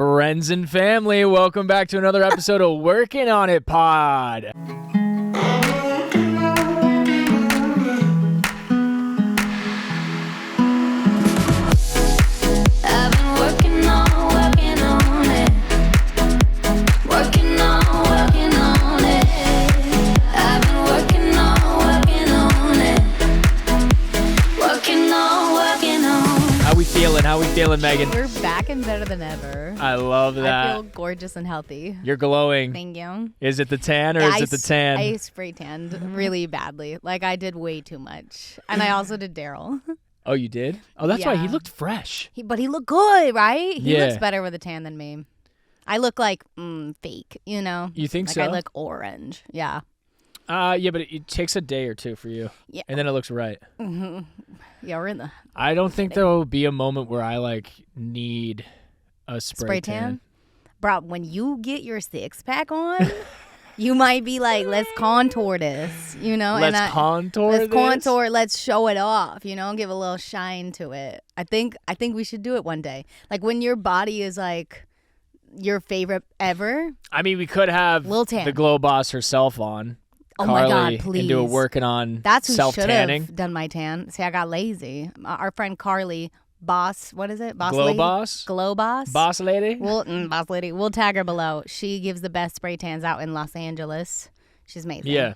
Friends and family, welcome back to another episode of Workin On It Pod. How we feeling, Megan? We're back and better than ever. I love that. I feel gorgeous and healthy. You're glowing. Thank you. Is it the tan or is it the tan? I spray tanned really badly. Like, I did way too much. And I also did Daryl. Oh, you did? Oh, that's why he looked fresh. But he looked good, right? He Yeah. looks better with a tan than me. I look like fake, you know? You think like so? I look orange. Yeah. Yeah, but it takes a day or two for you. Yeah. And then it looks right. Mm-hmm. Yeah, we're in the... I don't think there will be a moment where I, need a spray tan. Bro, when you get your six-pack on, you might be like, let's contour this, you know? Let's contour, let's show it off, you know? Give a little shine to it. I think we should do it one day. Like, when your body is, like, your favorite ever. I mean, we could have Lil Tan. the Glow Boss herself on. Oh Carly, my God, please. And do a Workin On That's who should self-tanning. have done my tan. See, I got lazy. Our friend Carly, Boss, what is it? Boss Glow lady? Boss? Glow Boss? Boss lady? Boss lady. We'll tag her below. She gives the best spray tans out in Los Angeles. She's amazing. Yeah.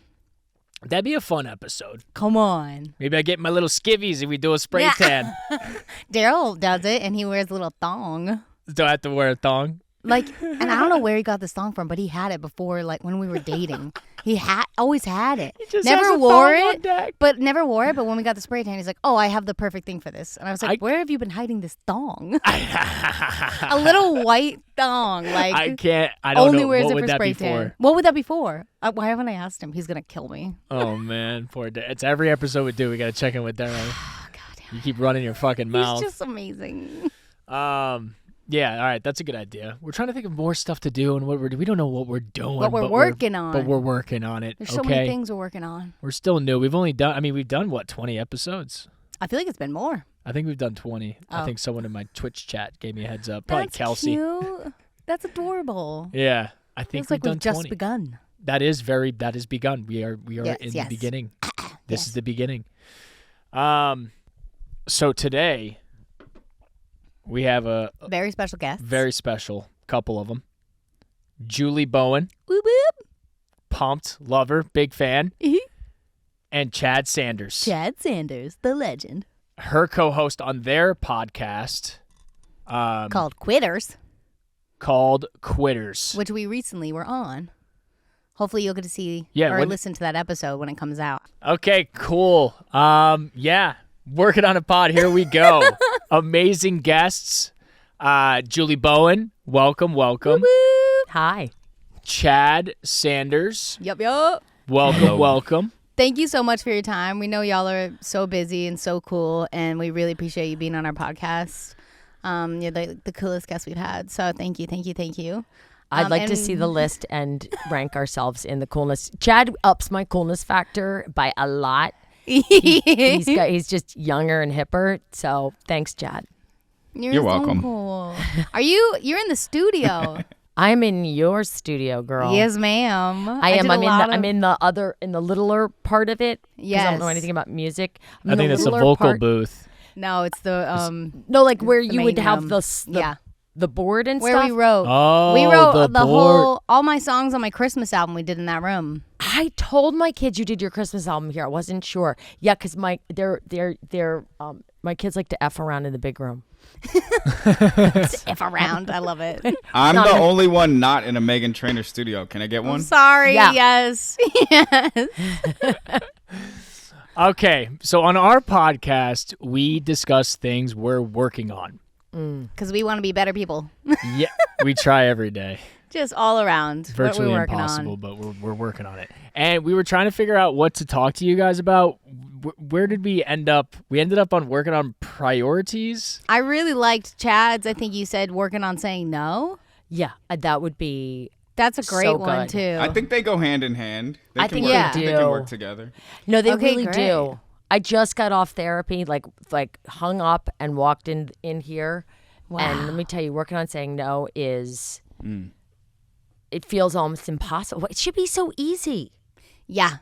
That'd be a fun episode. Come on. Maybe I get my little skivvies and we do a spray tan. Daryl does it, and he wears a little thong. Do I have to wear a thong? Like, and I don't know where he got this thong from, but he had it before, like, when we were dating. He always had it. He just never has a wore thong on it, deck. but when we got the spray tan, he's like, oh, I have the perfect thing for this. And I was like, where have you been hiding this thong? A little white thong. Like, I don't only know. wears What it would for that spray be tan. for? What would that be for? Why haven't I asked him? He's going to kill me. Oh, man. Poor Dad. It's every episode we do. We got to check in with Daryl. God, You keep running your fucking mouth. he's just amazing. Yeah, all right, that's a good idea. We're trying to think of more stuff to do, and we don't know what we're doing. What we're working on. But we're working on it. There's so many things we're working on. We're still new. We've done, what, 20 episodes? I feel like it's been more. I think we've done 20. Oh. I think someone in my Twitch chat gave me a heads up. Probably That's Kelsey. Cute. That's adorable. Yeah, I think Feels like done we've just 20. begun. That is begun. We are Yes, in yes. the beginning. This Yes. is the beginning. So today we have a Very special guest. very special couple of them. Julie Bowen, Whoop whoop. pumped, love her, big fan, Mhm. and Chad Sanders, Chad Sanders, the legend. her co-host on their podcast Called Quitters, called Quitters. which we recently were on. Hopefully you'll get to see Yeah, or listen to that episode when it comes out. Okay, cool. Yeah, Working on a pod. Here we go. Amazing guests. Julie Bowen, welcome. Whoop whoop. Hi. Chad Sanders, Yup. welcome. Thank you so much for your time. We know y'all are so busy and so cool, and we really appreciate you being on our podcast. You're the coolest guest we've had. So thank you. I'd like to see the list and rank ourselves in the coolness. Chad ups my coolness factor by a lot. He's just younger and hipper. So thanks, Chad. You're You're so welcome. Cool. You're in the studio? I'm in your studio, girl. Yes, ma'am. I am. did a lot I'm in the littler part of part of it. 'Cause I don't know Yes. anything about music. I think that's the vocal booth. No, it's the No, like where you main would have room. the the board and where stuff. we wrote. Oh, We wrote the board. all my songs on my Christmas album we did in that room. I told my kids you did your Christmas album here. I wasn't sure. Yeah, because my kids like to F around in the big room. If around, I love it. I'm the only one not in a Meghan Trainor studio. Can I get I'm one? sorry. Yeah. Yes. Okay, so on our podcast, we discuss things we're working on. Because we want to be better people. Yeah, we try every day. Just all around. Virtually what we're working impossible, on. but we're working on it. And we were trying to figure out what to talk to you guys about. Where did we end up? We ended up on working on priorities. I really liked Chad's. I think you said working on saying no. Yeah, that would be. That's a great So one, good. too. I think they go hand in hand. I think work, they They can do. work together. No, they Okay, really great. do. I just got off therapy, like hung up and walked in here And let me tell you, working on saying no is, it feels almost impossible. It should be so easy. Yeah.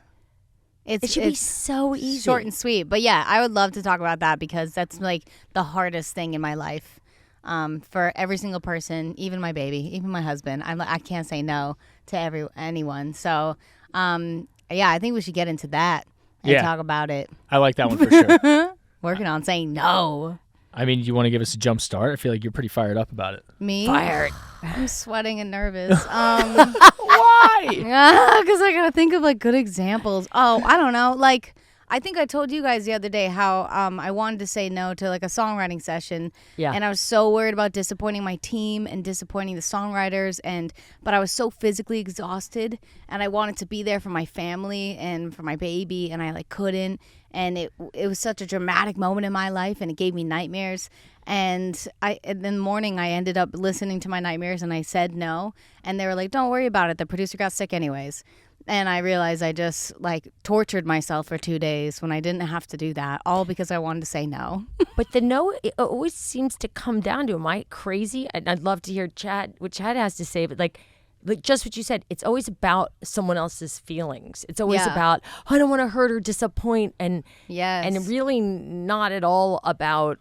It should be so easy. Short and sweet. But yeah, I would love to talk about that because that's like the hardest thing in my life. For every single person, even my baby, even my husband, I can't say no to anyone. So, yeah, I think we should get into that and talk about it. I like that one for sure. Working on saying no. I mean, you want to give us a jump start? I feel like you're pretty fired up about it. Me? Fired. I'm sweating and nervous. Why? Because I gotta think of like good examples. Oh, I don't know. Like, I think I told you guys the other day how I wanted to say no to like a songwriting session. Yeah. And I was so worried about disappointing my team and disappointing the songwriters. But I was so physically exhausted and I wanted to be there for my family and for my baby and I like couldn't. And it was such a dramatic moment in my life and it gave me nightmares. And in the morning, I ended up listening to my nightmares and I said no. And they were like, don't worry about it. The producer got sick anyways. And I realized I just like tortured myself for 2 days when I didn't have to do that, all because I wanted to say no. But the no, it always seems to come down to, am I crazy? I'd love to hear what Chad has to say, but like just what you said, it's always about someone else's feelings. It's always about, I don't want to hurt or disappoint. And really not at all about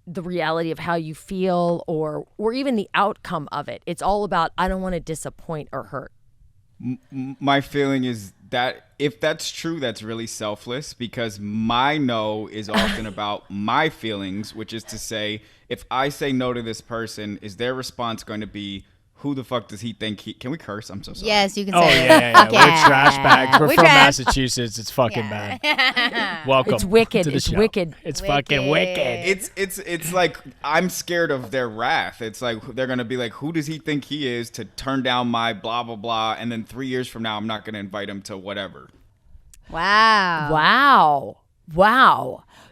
the reality of how you feel or even the outcome of it. It's all about, I don't want to disappoint or hurt. My feeling is that if that's true, that's really selfless because my no is often about my feelings, which is to say, if I say no to this person, is their response going to be, who the fuck does he think can we curse? I'm so sorry. Yes, you can say it. Yeah. We're trash bags. We're from Massachusetts. It's fucking bad. Welcome. It's wicked. To the it's show. wicked. It's fucking wicked. It's like I'm scared of their wrath. It's like they're gonna be like, who does he think he is to turn down my blah blah blah, and then 3 years from now I'm not gonna invite him to whatever. Wow.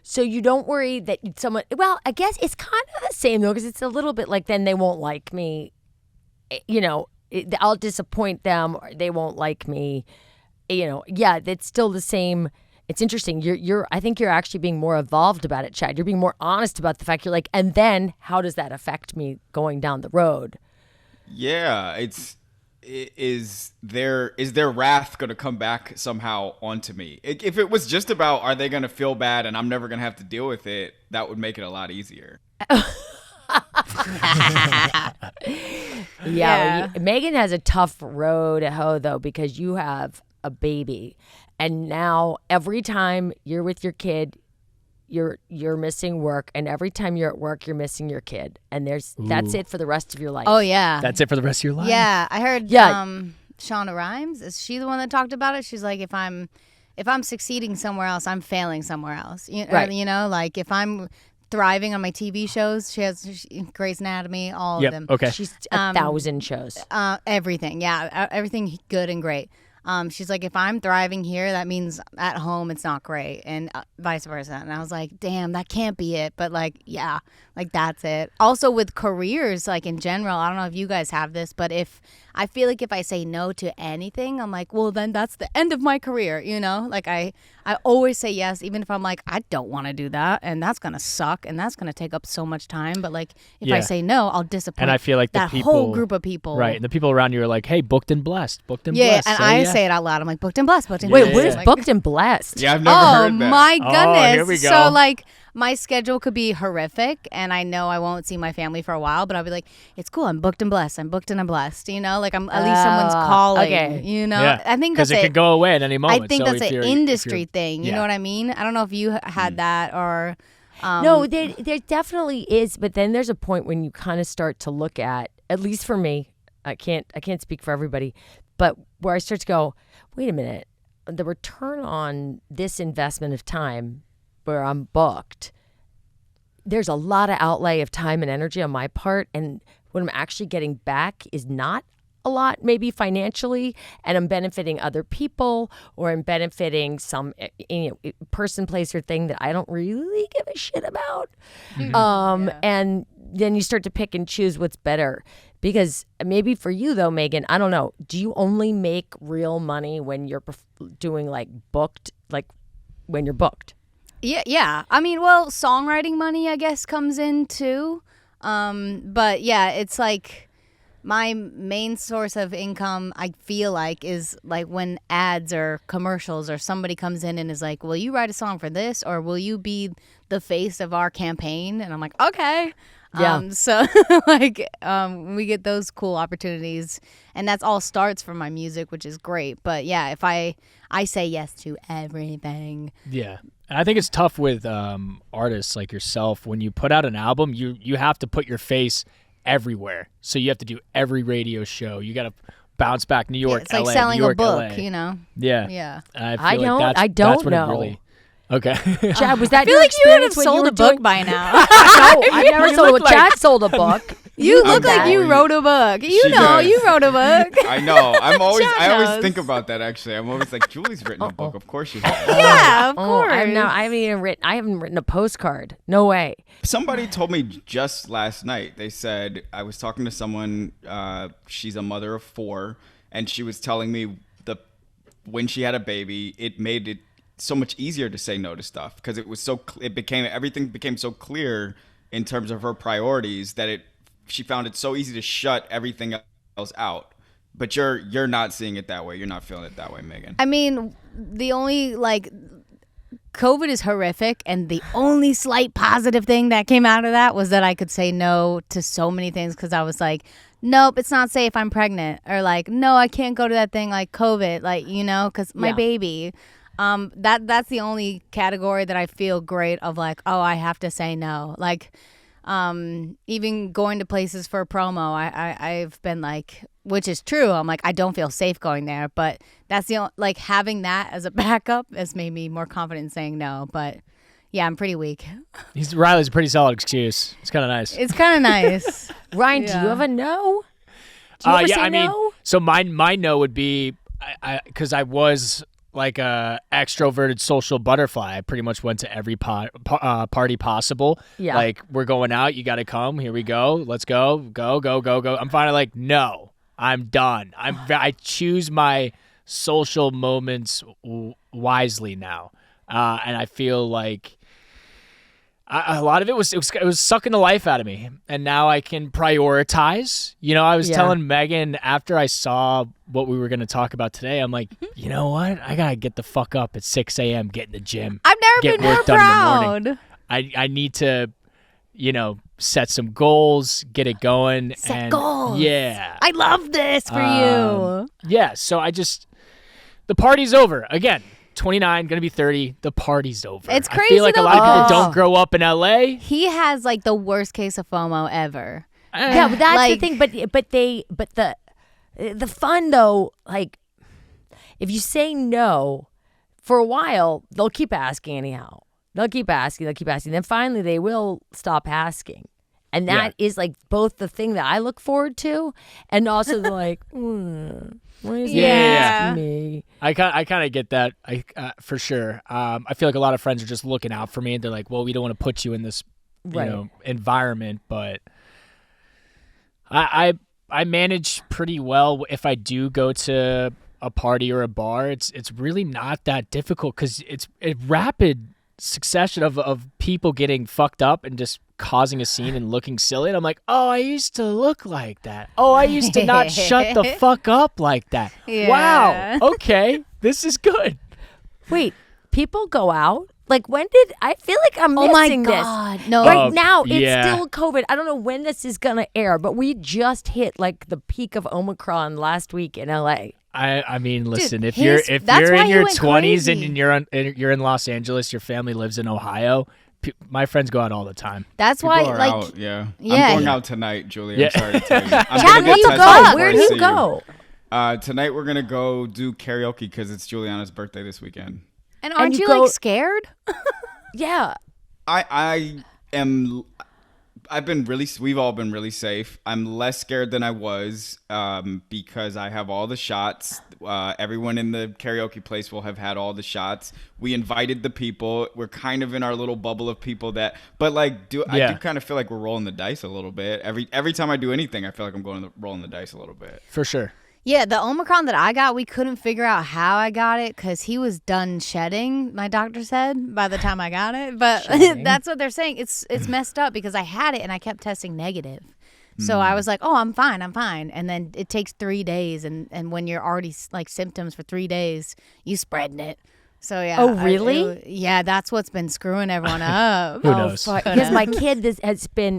So you don't worry that someone. Well, I guess it's kind of the same though, because it's a little bit like then they won't like me. You know, I'll disappoint them or they won't like me. You know, yeah, it's still the same. It's interesting. I think you're actually being more evolved about it, Chad. You're being more honest about the fact you're like, and then how does that affect me going down the road? Yeah, is their wrath going to come back somehow onto me? If it was just about, are they going to feel bad and I'm never going to have to deal with it, that would make it a lot easier. Meghan has a tough road to hoe though, because you have a baby and now every time you're with your kid you're missing work, and every time you're at work you're missing your kid, and that's it for the rest of your life. Oh yeah, that's it for the rest of your life. Yeah, I heard Shonda Rhimes, is she the one that talked about it? She's like, if I'm succeeding somewhere else, I'm failing somewhere else. Right. You know, like if I'm thriving on my TV shows. She has Grey's Anatomy, all of them. Okay. She's 1,000 shows. Everything. Yeah. Everything good and great. She's like, if I'm thriving here, that means at home it's not great, and vice versa. And I was like, damn, that can't be it. But like, yeah, like that's it. Also with careers, like in general, I don't know if you guys have this, but I feel like if I say no to anything, I'm like, well, then that's the end of my career, you know? Like I always say yes, even if I'm like, I don't want to do that, and that's going to suck, and that's going to take up so much time. But like, if I say no, I'll disappoint and I feel like that whole group of people. Right, and the people around you are like, hey, booked and blessed, blessed. Yeah, and I say it out loud. I'm like, booked and blessed, booked and Wait, blessed. what is booked and blessed? Yeah, I've never heard that. Oh, my goodness. Here we go. So like, my schedule could be horrific, and I know I won't see my family for a while, but I'll be like, it's cool. I'm booked and blessed. I'm booked and I'm blessed. You know, like at least someone's calling. Okay. You know, Yeah. I think that's because it could go away at any moment. I think so that's if an you're- industry if you're- thing. You yeah. know what I mean? I don't know if you had that or. No, there definitely is, but then there's a point when you kind of start to look at least for me, I can't speak for everybody, but where I start to go, wait a minute, the return on this investment of time where I'm booked, there's a lot of outlay of time and energy on my part, and what I'm actually getting back is not a lot, maybe financially, and I'm benefiting other people, or I'm benefiting some person, place, or thing that I don't really give a shit about. And then you start to pick and choose what's better. Because maybe for you though, Meghan, I don't know, do you only make real money when you're doing like booked, like when you're booked? Yeah. I mean, well, songwriting money, I guess, comes in too. But yeah, it's like my main source of income, I feel like, is like when ads or commercials or somebody comes in and is like, will you write a song for this, or will you be the face of our campaign? And I'm like, okay. Yeah. So like we get those cool opportunities, and that's all starts from my music, which is great. But yeah, if I say yes to everything. Yeah. And I think it's tough with artists like yourself. When you put out an album, you have to put your face everywhere. So you have to do every radio show. You got to bounce back New York, It's like LA, selling New York, a book, LA. you know? Yeah. Yeah. And I feel don't- Like I that's don't what it know. really. Okay. Chad, was that I feel your like you would have experience when sold were a book doing- by now. No, I never You sold a look book. Chad sold a book. You look I'm like you always- wrote a book. You She know, does. you wrote a book. I know. I John always knows. think about that. Actually, I'm always like, Julie's written a book. Of course she's. Yeah, of Oh, course. I haven't written a postcard. No way. Somebody told me just last night. They said I was talking to someone. She's a mother of 4, and she was telling me when she had a baby, it made it so much easier to say no to stuff because it was everything became so clear in terms of her priorities that she found it so easy to shut everything else out. But you're not seeing it that way. You're not feeling it that way, Megan. I mean, the only COVID is horrific, and the only slight positive thing that came out of that was that I could say no to so many things because I was like, nope, it's not safe, I'm pregnant, or like, no, I can't go to that thing like COVID, like, you know, because my Yeah. baby. That's the only category that I feel great of, like, oh, I have to say no. Like, even going to places for a promo, I've been like, which is true, I'm like, I don't feel safe going there, but that's the only, like, having that as a backup has made me more confident in saying no. But yeah, I'm pretty weak. Riley's a pretty solid excuse. It's kind of nice. It's kind of nice. Ryan, do Yeah. you have a no? Do you ever say no? so my no would be because I was like a extroverted social butterfly. I pretty much went to every party possible. Yeah. Like, we're going out, you got to come. Here we go. Let's go. Go. I'm finally like, no, I'm done. I choose my social moments wisely now, and I feel like a lot of it was sucking the life out of me, and now I can prioritize. You know, I was Yeah. telling Megan after I saw what we were going to talk about today, I'm like, you know what? I gotta get the fuck up at 6 a.m. Get in the gym. I've never Get been more work done in the morning. proud. I need to, set some goals, get it going. Set and goals. Yeah. I love this for you. Yeah. So the party's over again. 29, gonna be 30. The party's over. It's I crazy feel like a though, lot of people because- don't grow up in LA. He has like the worst case of FOMO ever. Yeah, but that's Like- the thing. But the fun though, like if you say no for a while, they'll keep asking anyhow. They'll keep asking. Then finally they will stop asking. And that is like both the thing that I look forward to, and also the like, why is he Yeah. asking me? I kind of get that. For sure. I feel like a lot of friends are just looking out for me, and they're like, "Well, we don't want to put you in this, Right. environment." But I manage pretty well if I do go to a party or a bar. It's really not that difficult because it's a rapid succession of people getting fucked up and just causing a scene and looking silly. And I'm like, oh, I used to look like that. Oh, I used to not shut the fuck up like that. Yeah. Wow. Okay. This is good. Wait, people go out? Like when did I feel like I'm Oh my missing God. this? No. Right now it's yeah. still COVID. I don't know when this is gonna air, but we just hit like the peak of Omicron last week in LA. I mean, listen, if his- you're that's why in he your went 20s crazy. and you're in Los Angeles, your family lives in Ohio. My friends go out all the time. That's People why, are like, out, yeah. Yeah. I'm going out tonight, Julie. Yeah. I'm sorry to tell you. I'm Chad, gonna where get you tested go? before Where I do see you go? Tonight we're gonna go do karaoke because it's Juliana's birthday this weekend. and aren't you you go- like scared? Yeah. We've all been really safe. I'm less scared than I was because I have all the shots. Everyone in the karaoke place will have had all the shots. We invited the people. We're kind of in our little bubble of people I do kind of feel like we're rolling the dice a little bit. Every time I do anything, I feel like I'm rolling the dice a little bit. For sure. Yeah, the Omicron that I got, we couldn't figure out how I got it because he was done shedding, my doctor said, by the time I got it. But that's what they're saying. It's messed up because I had it and I kept testing negative. So I was like, oh, I'm fine. And then it takes 3 days. And when you're already like symptoms for 3 days, you spreading it. So yeah. Oh, really? Yeah, that's what's been screwing everyone up. Who knows? Because my kid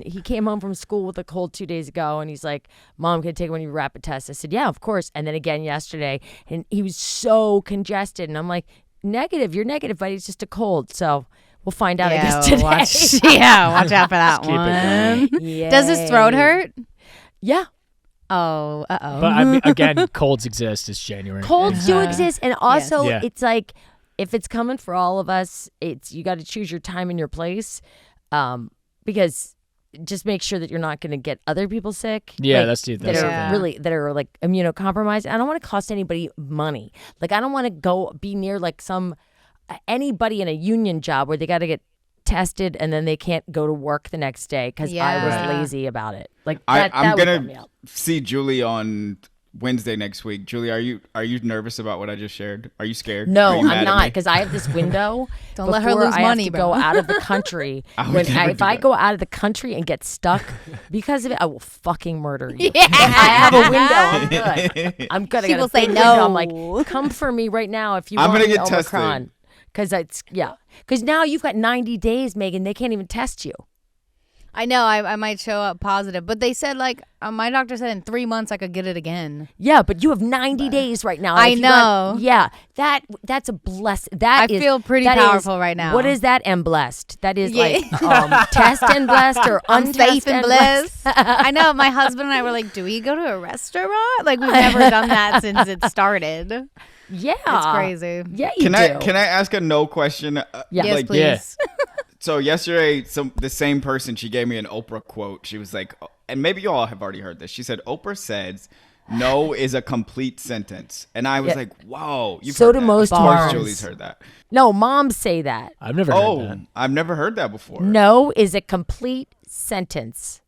he came home from school with a cold 2 days ago, and he's like, Mom, can I take one of your rapid tests? I said, yeah, of course. And then again yesterday, and he was so congested, and I'm like, negative, you're negative, but it's just a cold. So we'll find out, I guess, today. Watch out for that keep it one. Yay. Does his throat hurt? Yeah. Oh, uh-oh. But I mean, again, colds exist. It's January. Colds do exist, and also Yeah. it's like, if it's coming for all of us, you got to choose your time and your place, because just make sure that you're not going to get other people sick. Yeah, like, that's that the are really that are like immunocompromised. I don't want to cost anybody money. Like I don't want to go be near like anybody in a union job where they got to get tested and then they can't go to work the next day because I was Yeah. lazy about it. Like I'm would bum me gonna out. see Julie on Wednesday next week. Julie, are you nervous about what I just shared? Are you scared? Are No, you mad I'm at not, me? because I have this window. Don't let her before lose I money, have to bro. go out of the country. If I go out of the country and get stuck because of it, I will fucking murder you. Yeah. If I have a window, I'm good. I'm good. I She got a will say big window. no. I'm like, come for me right now if you I'm want gonna me get tested. Omicron. Because now you've got 90 days, Megan. They can't even test you. I know I might show up positive, but they said like my doctor said in 3 months I could get it again. Yeah, but you have 90 days right now. I If you got- know. yeah, that's a blessing. I feel pretty powerful right now. What is that? And blessed. That is Yeah. like test and blessed or I'm safe untest and blessed. I know. My husband and I were like, do we go to a restaurant? Like, we've never done that since it started. Yeah, It's crazy. Yeah, you Can do. I ask a no question? Yeah. Yes, like, please. So yesterday, the same person, she gave me an Oprah quote. She was like, and maybe you all have already heard this. She said, Oprah says, no is a complete sentence. And I was Yeah. like, whoa. You've So heard do that. most Of course moms. Julie's heard that. No, moms say that. I've never heard that. I've never heard that before. No is a complete sentence.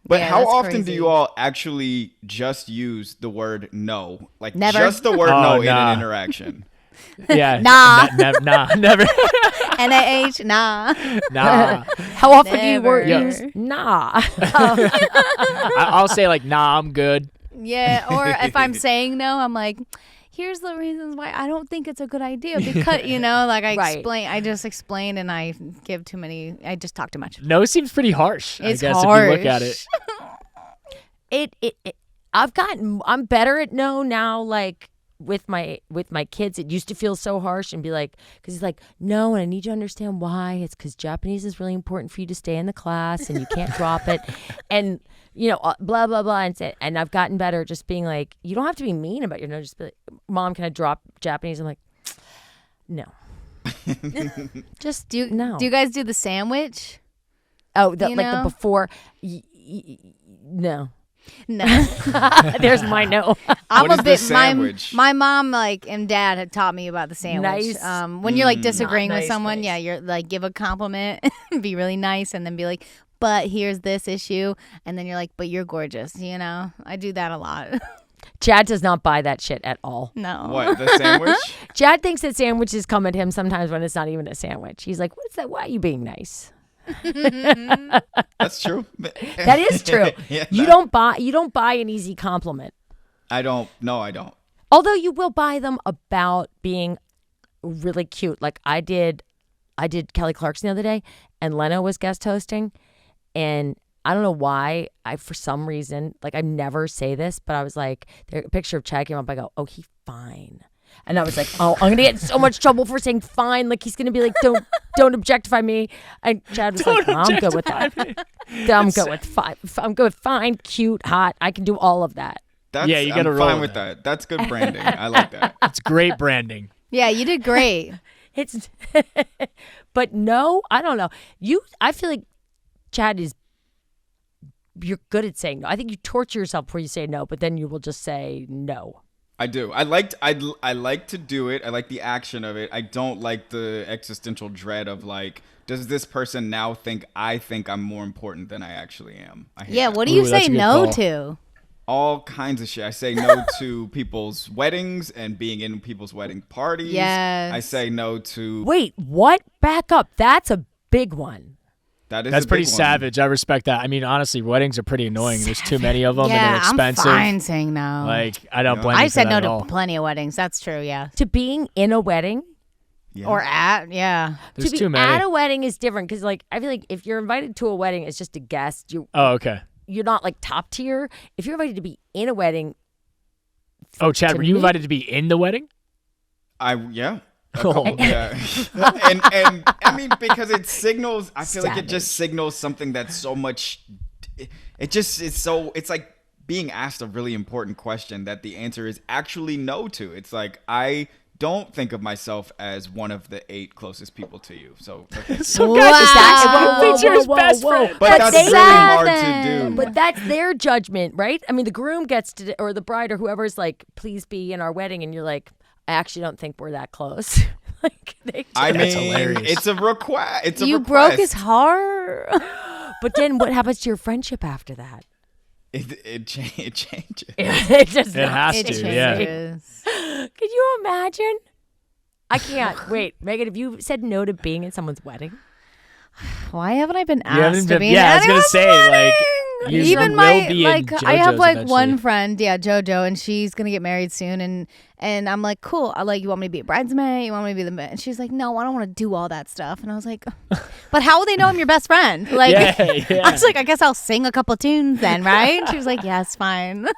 But Yeah, how that's often do crazy. you all actually just use the word no? Like Never. just the word Oh, no in nah. an interaction. Yeah. Nah. Nah. Never. NaH, nah. Nah. How often do you Never. use nah? I'll say like, nah, I'm good. Yeah, or if I'm saying no, I'm like, here's the reasons why I don't think it's a good idea because, like Right. I just explain and I just talk too much. No seems pretty harsh. It's I guess harsh. if you look at it. I'm better at no now, like with my kids. It used to feel so harsh and be like, because he's like, no, and I need you to understand why. It's because Japanese is really important for you to stay in the class and you can't drop it. And, blah, blah, blah. And I've gotten better at just being like, you don't have to be mean about your no. Just be like, Mom, can I drop Japanese? I'm like, no. Just no. Do you guys do the sandwich? Oh, you like know? the before. No. No. There's my no. I'm What a is bit the sandwich? my mom and dad had taught me about the sandwich. Nice. When you're like disagreeing Not with nice, someone, nice. yeah, you're like give a compliment, be really nice, and then be like, but here's this issue, and then you're like, but you're gorgeous. I do that a lot. Chad does not buy that shit at all. No. What, the sandwich? Chad thinks that sandwiches come at him sometimes when it's not even a sandwich. He's like, what's that? Why are you being nice? That's true. That is true. Yeah, You don't buy an easy compliment. I don't. No, I don't. Although you will buy them about being really cute. Like I did Kelly Clarkson the other day, and Leno was guest hosting, and I don't know why, for some reason, like I never say this, but I was like, a picture of Chad came up, I go, oh, he's fine. And I was like, oh, I'm gonna get in so much trouble for saying fine. Like he's gonna be like, don't objectify me. And Chad was like, I'm good with that. I'm good with fine. I'm good with fine, cute, hot. I can do all of that. That's, Yeah, you gotta I'm roll fine with with that. That's good branding. I like that. It's great branding. Yeah, you did great. It's, but no, I don't know. I feel like Chad you're good at saying no. I think you torture yourself before you say no, but then you will just say no. I do. I like to do it. I like the action of it. I don't like the existential dread of like, does this person now think I think I'm more important than I actually am? I hate Yeah, that. what do you Ooh, that's say a good no call. to? all kinds of shit. I say no to people's weddings and being in people's wedding parties. Yes. I say no to. Wait, what? Back up. That's a big one. That's pretty big one. savage. I respect that. I mean, honestly, weddings are pretty annoying. There's too many of them and Yeah, they're expensive. I'm fine saying no. Like, I don't blame I you for said that no at to all. plenty of weddings. That's true, yeah. To being in a wedding, Yeah. Or at, yeah. There's to be too many. at a wedding is different because, like, I feel like if you're invited to a wedding as just a guest, Oh, okay. you're not like top tier. If you're invited to be in a wedding, Oh, Chad, to were you me- invited to be in the wedding? Yeah. Oh. Yeah. and I mean, because it signals, I feel like it just signals something that's so much, it just is so, it's like being asked a really important question that the answer is actually no to. It's like, I don't think of myself as one of the 8 closest people to you. So, Some Wow. guy just Whoa, thinks you're his best friend. but that's they- really hard to do. but that's their judgment, right? I mean, the groom gets to, or the bride or whoever's like, please be in our wedding. And you're like, I actually don't think we're that close. Like, they I That's mean, hilarious. it's a request. It's a You request. broke his heart. But then what happens to your friendship after that? It changes. It just It has It to, yeah. changes. Could you imagine? I can't. Wait, Megan, have you said no to being in someone's wedding? Why haven't I been haven't asked to been- be yeah, I was in gonna anyone's say, wedding? like, you even will my be in like I have JoJo's like eventually. one friend, yeah, JoJo, and she's gonna get married soon, and I'm like, cool. I like, you want me to be a bridesmaid? You want me to be the? And she's like, no, I don't want to do all that stuff. And I was like, but how will they know I'm your best friend? Like, Yeah. I was like, I guess I'll sing a couple tunes then, right? She was like, yes, fine.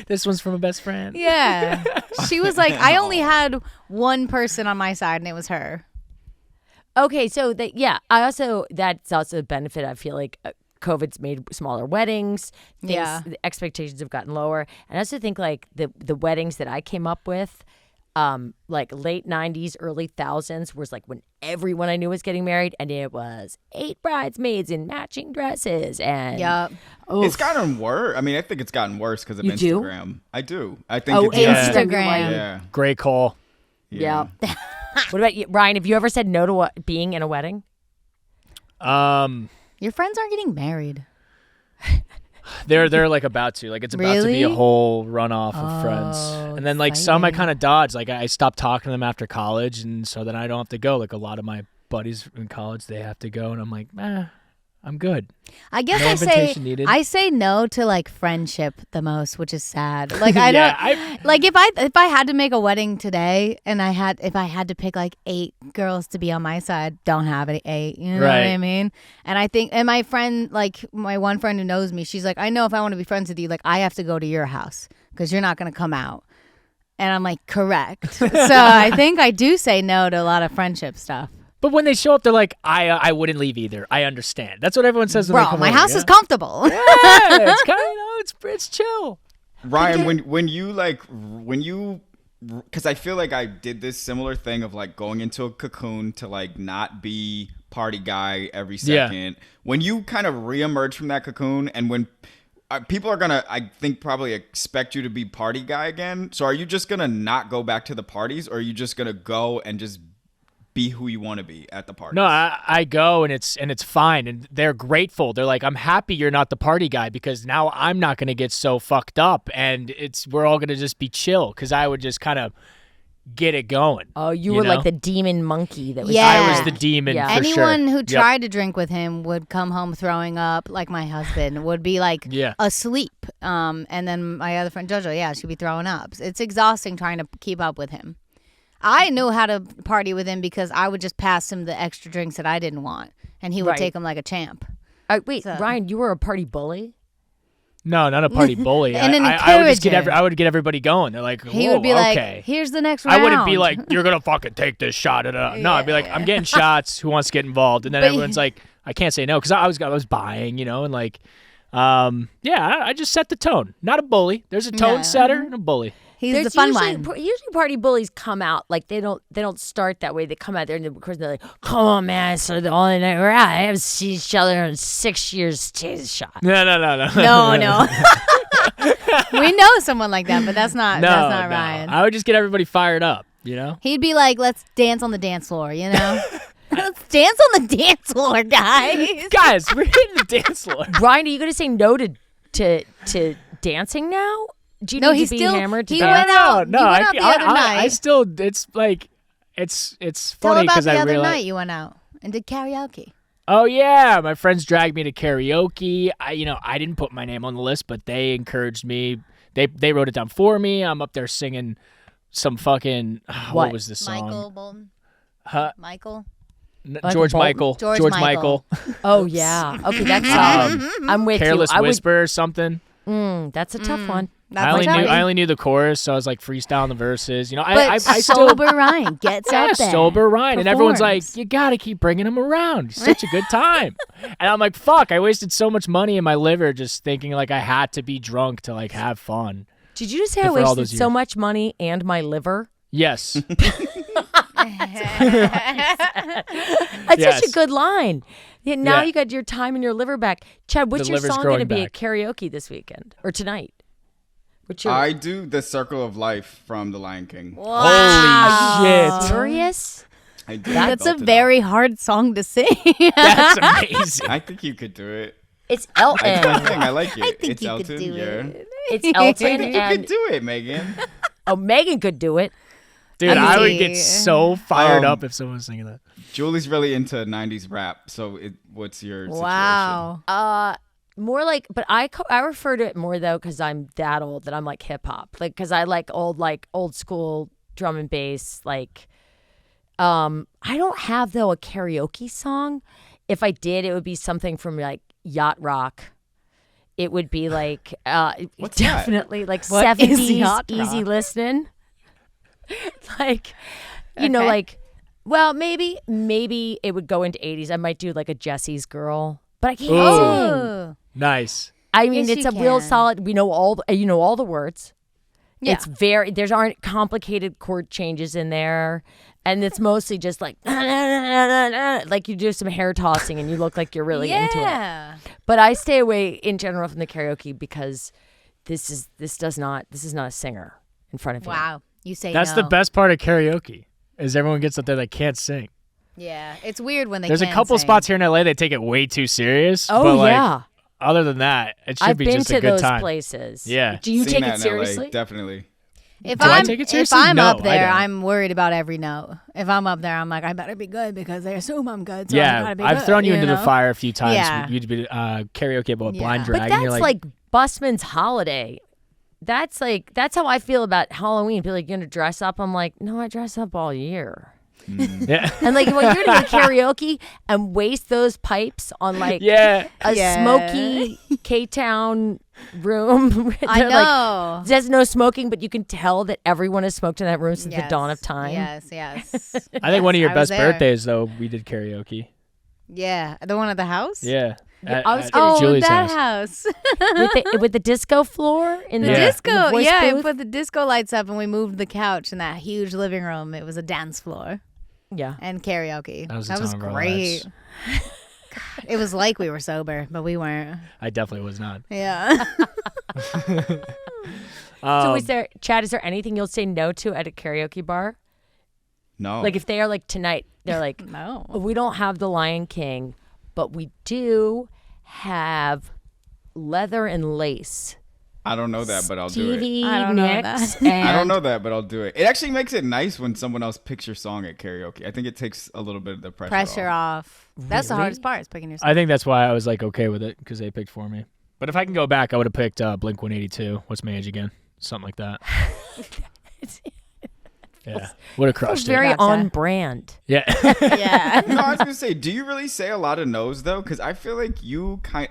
This one's from a best friend. Yeah, she was like, I only had one person on my side, and it was her. Okay, so that's also a benefit. I feel like COVID's made smaller weddings. Yeah. The expectations have gotten lower. And I also think like the weddings that I came up with, like late 90s, early thousands, was like when everyone I knew was getting married, and it was 8 bridesmaids in matching dresses. And Yeah. It's gotten worse. I mean, I think it's gotten worse because of You do? Instagram. I do. I think Oh, it's Yeah. Instagram. Yeah. Great call. Yeah. What about you, Ryan? Have you ever said no to being in a wedding? Your friends aren't getting married. They're like about to. Like, it's about to be a Really? whole runoff of friends. Oh, And then like some I exciting. kind of dodged. Like I stopped talking to them after college, and so then I don't have to go. Like a lot of my buddies in college, they have to go, and I'm like, I'm good. I guess No I say invitation needed. I say no to like friendship the most, which is sad. Like I Yeah, don't like if I had to make a wedding today and if I had to pick like 8 girls to be on my side, don't have any 8. You know what I Right. mean? And I think my friend, like my one friend who knows me, she's like, I know if I want to be friends with you, like I have to go to your house because you're not gonna come out. And I'm like, correct. So I think I do say no to a lot of friendship stuff. But when they show up, they're like, I wouldn't leave either. I understand. That's what everyone says when they Bro, come my over, house yeah? is comfortable. Yeah, it's kind of it's chill. Ryan, when you because I feel like I did this similar thing of like going into a cocoon to like not be party guy every Yeah. second. When you kind of reemerge from that cocoon, and when people are gonna, I think, probably expect you to be party guy again. So are you just gonna not go back to the parties, or are you just gonna go and just be who you want to be at the party? No, I go and it's fine, and they're grateful. They're like, I'm happy you're not the party guy because now I'm not gonna get so fucked up, and we're all gonna just be chill because I would just kind of get it going. Oh, you were know? like the demon monkey that was. Yeah. I was the demon. Yeah. For sure. Anyone who Yep. tried to drink with him would come home throwing up, like my husband would be like Yeah. asleep. And then my other friend JoJo, yeah, she'd be throwing up. It's exhausting trying to keep up with him. I knew how to party with him because I would just pass him the extra drinks that I didn't want, and he would Right. take them like a champ. Wait, So- Ryan, you were a party bully? No, not a party bully. And an I would just get encourager. I would get everybody going. They're like, He whoa, would be okay. like, "Here's the next round." I wouldn't be like, you're gonna fucking take this shot. No, I'd be like, I'm getting shots. Who wants to get involved? And then But- everyone's like, I can't say no because I was buying, and like, I just set the tone. Not a bully. There's a tone No. setter and a bully. He's There's the fun usually, one. Usually party bullies come out like they don't start that way. They come out there and of course they're like, "Come on, man! So the only night we're out, I haven't seen each other in 6 years. Take a shot." No. No. We know someone like that, but that's not No, Ryan. I would just get everybody fired up. He'd be like, "Let's dance on the dance floor," you know? Let's dance on the dance floor, guys. Guys, we're hitting the dance floor. Brian, are you going to say no to dancing now? Do you No, need he's to be still hammered to he dance? went out. No, he went I, out the I, other I, night. I still, it's like, it's Tell funny about because the I other realized. night you went out and did karaoke. Oh yeah, my friends dragged me to karaoke. I didn't put my name on the list, but they encouraged me. They wrote it down for me. I'm up there singing some fucking what What? was the song? Michael Bolton. Huh? Michael. George Bolton? Michael. George Michael. Oh yeah. Okay, that's I'm with Careless you. Whisper or something. That's a tough one. That's I only knew the chorus, so I was like freestyling the verses. But I still sober Ryan gets yeah, up there. sober Ryan, and everyone's like, performs. "You gotta keep bringing him around. He's such a good time." And I'm like, "Fuck! I wasted so much money in my liver just thinking like I had to be drunk to like have fun." Did you just say I For all wasted those so years. much money and my liver? Yes. That's Yes. such a good line. Yeah, now Yeah. you got your time and your liver back. Chad, what's The your liver's song going to growing be at back. karaoke this weekend or tonight? What's your I do the Circle of Life from The Lion King. Holy shit! serious? I do. That's a belt it very hard song to sing. That's amazing. out. I think you could do it. It's Elton. I like it. I think it's you Elton. could do yeah. it. It's Elton You could and do it, Megan. Megan could do it. Dude, I I would mean- get so fired Um, up if someone was singing that. Julie's really into 90s rap. So what's your situation? Wow. More like, but I refer to it more though because I'm that old that I'm like hip hop, like because I like old school drum and bass. Like, I don't have though a karaoke song. If I did, it would be something from like yacht rock. It would be like What's definitely like What is 70s yacht easy rock? listening. Like, you know, Okay. like, well, maybe it would go into 80s. I might do like a Jesse's Girl, but I can't sing. Oh. Nice. I mean, Yes, it's you a real can. solid. We know all the words. Yeah. It's there's aren't complicated chord changes in there, and it's mostly just like like you do some hair tossing and you look like you're really into it. Yeah. But I stay away in general from the karaoke because this is not a singer in front of you. Wow. You say That's no. the best part of karaoke is everyone gets up there that can't sing. Yeah. It's weird when they There's a can couple sing. spots here in LA that take it way too serious. Oh but like, yeah, other than that, it should I've be been just to a good those time. places. Yeah. Do you Seen take that it in seriously? LA, definitely. If Do I I'm take it if seriously? I'm No, up I there, don't. I'm worried about every note. If I'm up there, I'm like, I better be good because they assume I'm good. So I Yeah, gotta be I've good, thrown you into the know? fire a few times. Yeah. You'd be karaoke about Yeah. blind But drag. But and you're that's like Busman's Holiday. That's how I feel about Halloween. People are like, you gonna dress up? I'm like, no, I dress up all year. yeah, And like when you're gonna go karaoke and waste those pipes on like yeah. a Yeah. smoky K-Town room. I They're, know. Like, there's no smoking, but you can tell that everyone has smoked in that room since the dawn of time. Yes, yes. I think one of your I was best there. birthdays though, we did karaoke. Yeah, the one at the house. Yeah. Yeah, At- I was at gonna- Oh, Julie's that house. house. with the disco floor in The the Yeah. disco. in the voice Yeah, I booth? put the disco lights up and we moved the couch in that huge living room. It was a dance floor Yeah. and karaoke. That was the time of our great. lives. God, it was like we were sober, but we weren't. I definitely was not. Yeah. So is there, Chad, is there anything you'll say no to at a karaoke bar? No. Like if they are like tonight, they're like, No. we don't have the Lion King, but we do have leather and lace. I don't know that, but I'll do it. Stevie I don't know Nicks that. and I don't know that, but I'll do it. It actually makes it nice when someone else picks your song at karaoke. I think it takes a little bit of the pressure Off. That's the Really? hardest part is picking your song. I think that's why I was like okay with it because they picked for me. But if I can go back, I would have picked Blink 182. What's my age again? Something like that. Yeah, would have crushed it. very Gotcha. on brand. Yeah. Yeah. No, I was gonna say, do you really say a lot of no's though? Because I feel like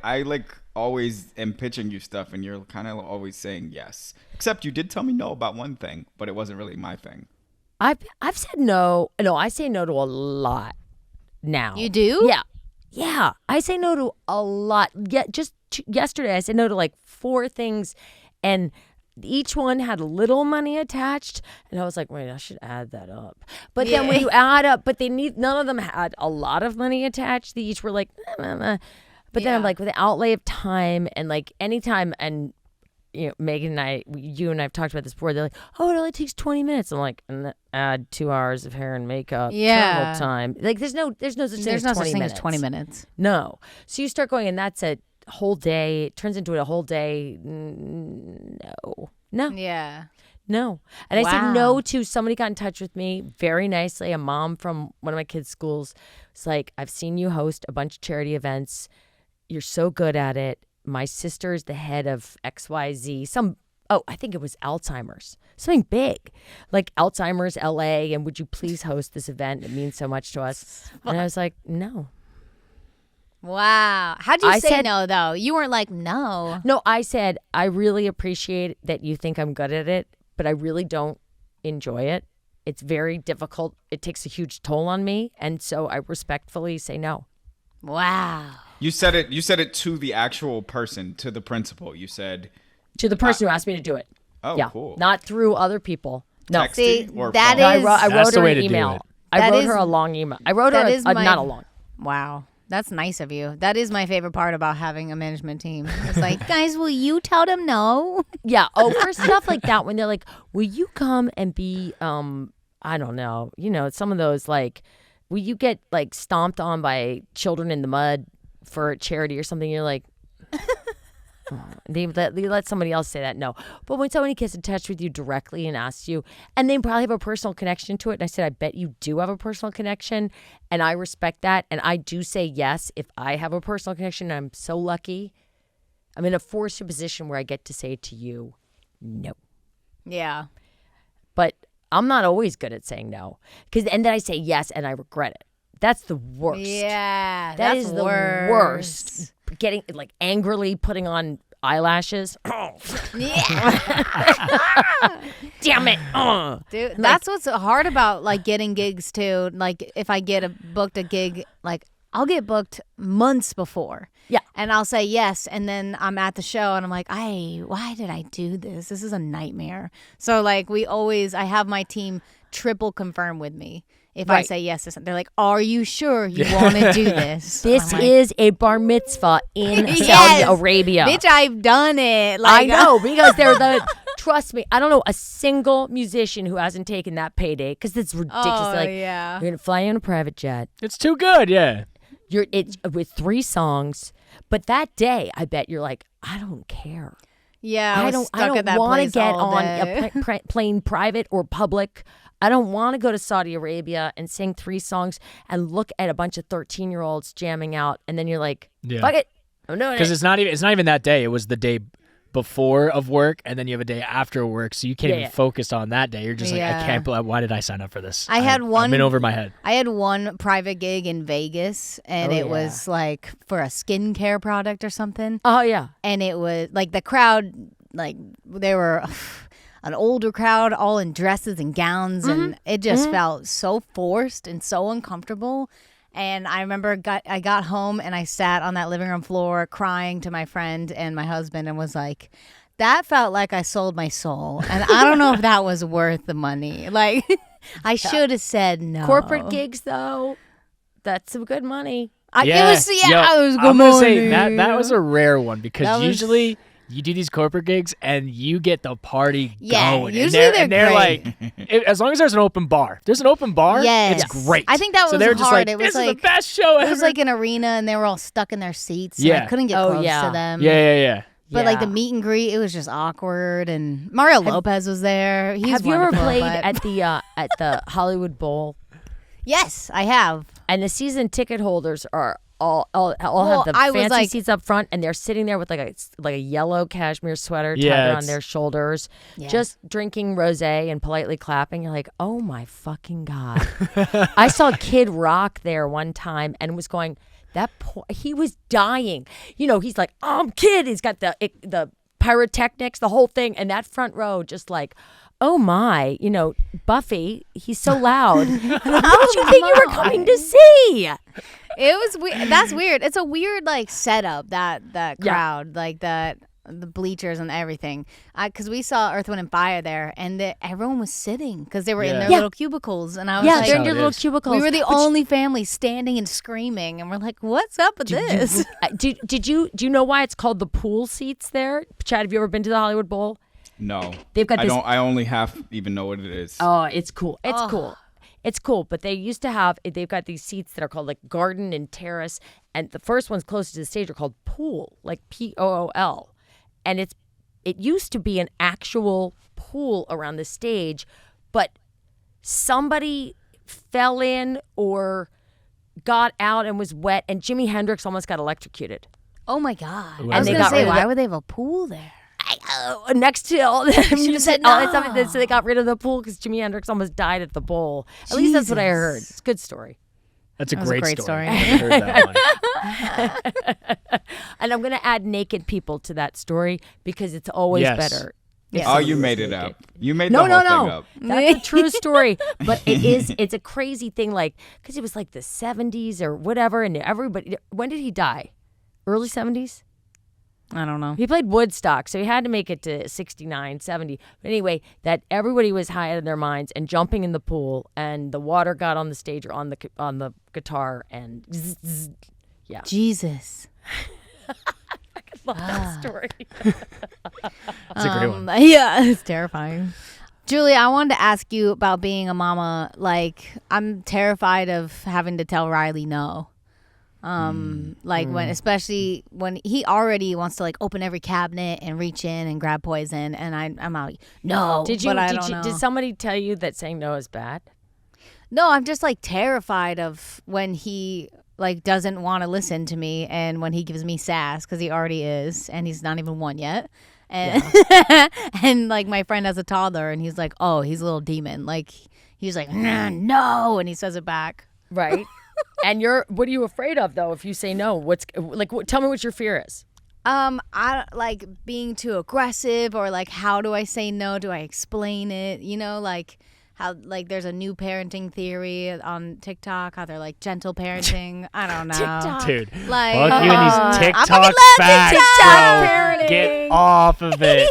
I like always am pitching you stuff, and you're kind of always saying yes. Except you did tell me no about one thing, but it wasn't really my thing. I've said no. No, I say no to a lot now. You do? Yeah. Yeah. I say no to a lot. Yeah, just yesterday I said no to like 4 things and each one had a little money attached and I was like, wait, I should add that up. But then when you add up, but none of them had a lot of money attached. They each were like, But then I'm like, with the outlay of time and like anytime, and you know, Megan and I, you and I have talked about this before. They're like, oh, it only takes 20 minutes. I'm like, and add 2 hours of hair and makeup, travel time. Like, there's no such thing There's as no 20 such thing minutes. as 20 minutes. No. So you start going, and that's a whole day. It turns into a whole day. No. Yeah. No. And I Wow. said no to somebody got in touch with me very nicely. A mom from one of my kids' schools. It's like, I've seen you host a bunch of charity events. You're so good at it. My sister is the head of XYZ. I think it was Alzheimer's. Something big. Like Alzheimer's LA. And would you please host this event? It means so much to us. And I was like, no. Wow. How'd you I say said- no, though? You weren't like, no. No, I said, I really appreciate that you think I'm good at it, but I really don't enjoy it. It's very difficult. It takes a huge toll on me. And so I respectfully say no. Wow. You said it to the actual person, to the principal. You said, To the person who asked me to do it. oh, Yeah. cool. Not through other people. No. Texting See, or that phone? No, is- I That's wrote the her way an to do email. it. I That wrote is- her a long email. I wrote her that is my- not a long. Wow. That's nice of you. That is my favorite part about having a management team. It's like, guys, will you tell them no? Yeah. Oh, for stuff like that, when they're like, will you come and be, I don't know, some of those like, will you get like stomped on by children in the mud for a charity or something? You're like, they let somebody else say that. No. But when somebody gets in touch with you directly and asks you, and they probably have a personal connection to it. And I said, I bet you do have a personal connection. And I respect that. And I do say yes if I have a personal connection. I'm so lucky. I'm in a forced position where I get to say to you, no. Yeah. But I'm not always good at saying no. And then I say yes and I regret it. That's the worst. Yeah. That that's is the worst. Getting like angrily putting on eyelashes. Damn it. Dude, that's what's hard about like getting gigs too. Like if I get booked a gig, like I'll get booked months before. Yeah. And I'll say yes, and then I'm at the show and I'm like, why did I do this? This is a nightmare. So like I have my team triple confirm with me. If I Right. say yes to something, they're like, "Are you sure you want to do this?" This I'm like, is a bar mitzvah in Yes. Saudi Arabia. Bitch, I've done it. I Like, know because they're trust me, I don't know a single musician who hasn't taken that payday because it's ridiculous. Oh, They're like, yeah. you're gonna fly in a private jet. It's too good, yeah. It's with 3 songs, but that day I bet you're like, I don't care. Yeah, I don't want to get on day. a plane, private or public. I don't want to go to Saudi Arabia and sing 3 songs and look at a bunch of 13-year-olds jamming out, and then you're like, Yeah. fuck it, I'm doing Because it. it's not even that day. It was the day before of work, and then you have a day after work, so you can't Yeah. even focus on that day. You're just like, Yeah. I can't believe, why did I sign up for this? I'm in over my head. I had one private gig in Vegas, and Oh, it yeah. was like for a skincare product or something. Oh yeah, And it was like the crowd, like they were an older crowd, all in dresses and gowns, and it just felt so forced and so uncomfortable. And I remember I got home and I sat on that living room floor crying to my friend and my husband and was like, that felt like I sold my soul. And I don't know if that was worth the money. Like, I should have said no. corporate gigs though, that's some good money. It was, Yo, it was good I'm gonna say money. that was a rare one because That was- usually you do these corporate gigs and you get the party Yeah, going. usually and they're great. like, as long as there's an open bar. There's an open bar. Yes. It's great. I think that so was they were just hard. like, It was this is like- the best show ever. It was like an arena and they were all stuck in their seats. And Yeah. I couldn't get Oh, close yeah. to them. yeah. But like Yeah. the meet and greet, it was just awkward. And Mario Lopez was there. He's Have you ever wonderful, played but- at the Hollywood Bowl? Yes, I have. And the season ticket holders are all Well, have the I was fancy like- seats up front, and they're sitting there with like a yellow cashmere sweater tied Yeah, around it's- their shoulders, Yeah. just drinking rosé and politely clapping. You're like, oh my fucking god! I saw Kid Rock there one time and was going, he was dying. He's like, Kid. He's got the pyrotechnics, the whole thing, and that front row just like. Oh my, Buffy, he's so loud. And I'm like, what did you think you were coming to see? It was weird. That's weird. It's a weird like setup that Yeah. crowd, like the bleachers and everything. Because we saw Earth, Wind, and Fire there, and everyone was sitting because they were in Yeah. their Yeah. little cubicles, and I was Yeah, like, they're in how your it little is. cubicles. we were the But only family standing and screaming, and we're like, what's up with this? do you know why it's called the pool seats there? Chad, have you ever been to the Hollywood Bowl? No, They've got I this- don't. I only half even know what it is. Oh, it's cool. It's cool. It's cool, but they've got these seats that are called like garden and terrace, and the first ones closest to the stage are called pool, like Pool, and it used to be an actual pool around the stage, but somebody fell in or got out and was wet, and Jimi Hendrix almost got electrocuted. Oh my God. Ooh, I was they going to got rid say, of why the- would they have a pool there? Next to all the music, said all that no. stuff, so they got rid of the pool because Jimi Hendrix almost died at the bowl. At least that's what I heard. Jesus. It's a good story. That's a That was a great, great story. I haven't heard that one. And I'm going to add naked people to that story because it's always Yes. better. Yes. Oh, you made it up. You made No, the no, whole thing no. up. That's a true story. But it's a crazy thing, like, because it was like the 70s or whatever, and everybody, when did he die? Early 70s? I don't know. He played Woodstock, so he had to make it to 69, 70. But anyway, that everybody was high out of their minds and jumping in the pool, and the water got on the stage or on the guitar, and yeah. Jesus. I love that story. That's a great one. Yeah, it's terrifying. Julie, I wanted to ask you about being a mama. Like, I'm terrified of having to tell Riley no. Especially when he already wants to like open every cabinet and reach in and grab poison, and I'm out. No, Did somebody tell you that saying no is bad? No, I'm just like terrified of when he like doesn't want to listen to me, and when he gives me sass because he already is, and he's not even one yet. And and like my friend has a toddler, and he's like, oh, he's a little demon. Like he's like, no, and he says it back. Right. And what are you afraid of though? If you say no, tell me what your fear is. I like being too aggressive, or like how do I say no? Do I explain it? You know, like how like there's a new parenting theory on TikTok, how they're like gentle parenting. I don't know. TikTok. Dude, Like, fuck you and these TikTok fucking love facts, TikTok bro. parenting. Get off of it.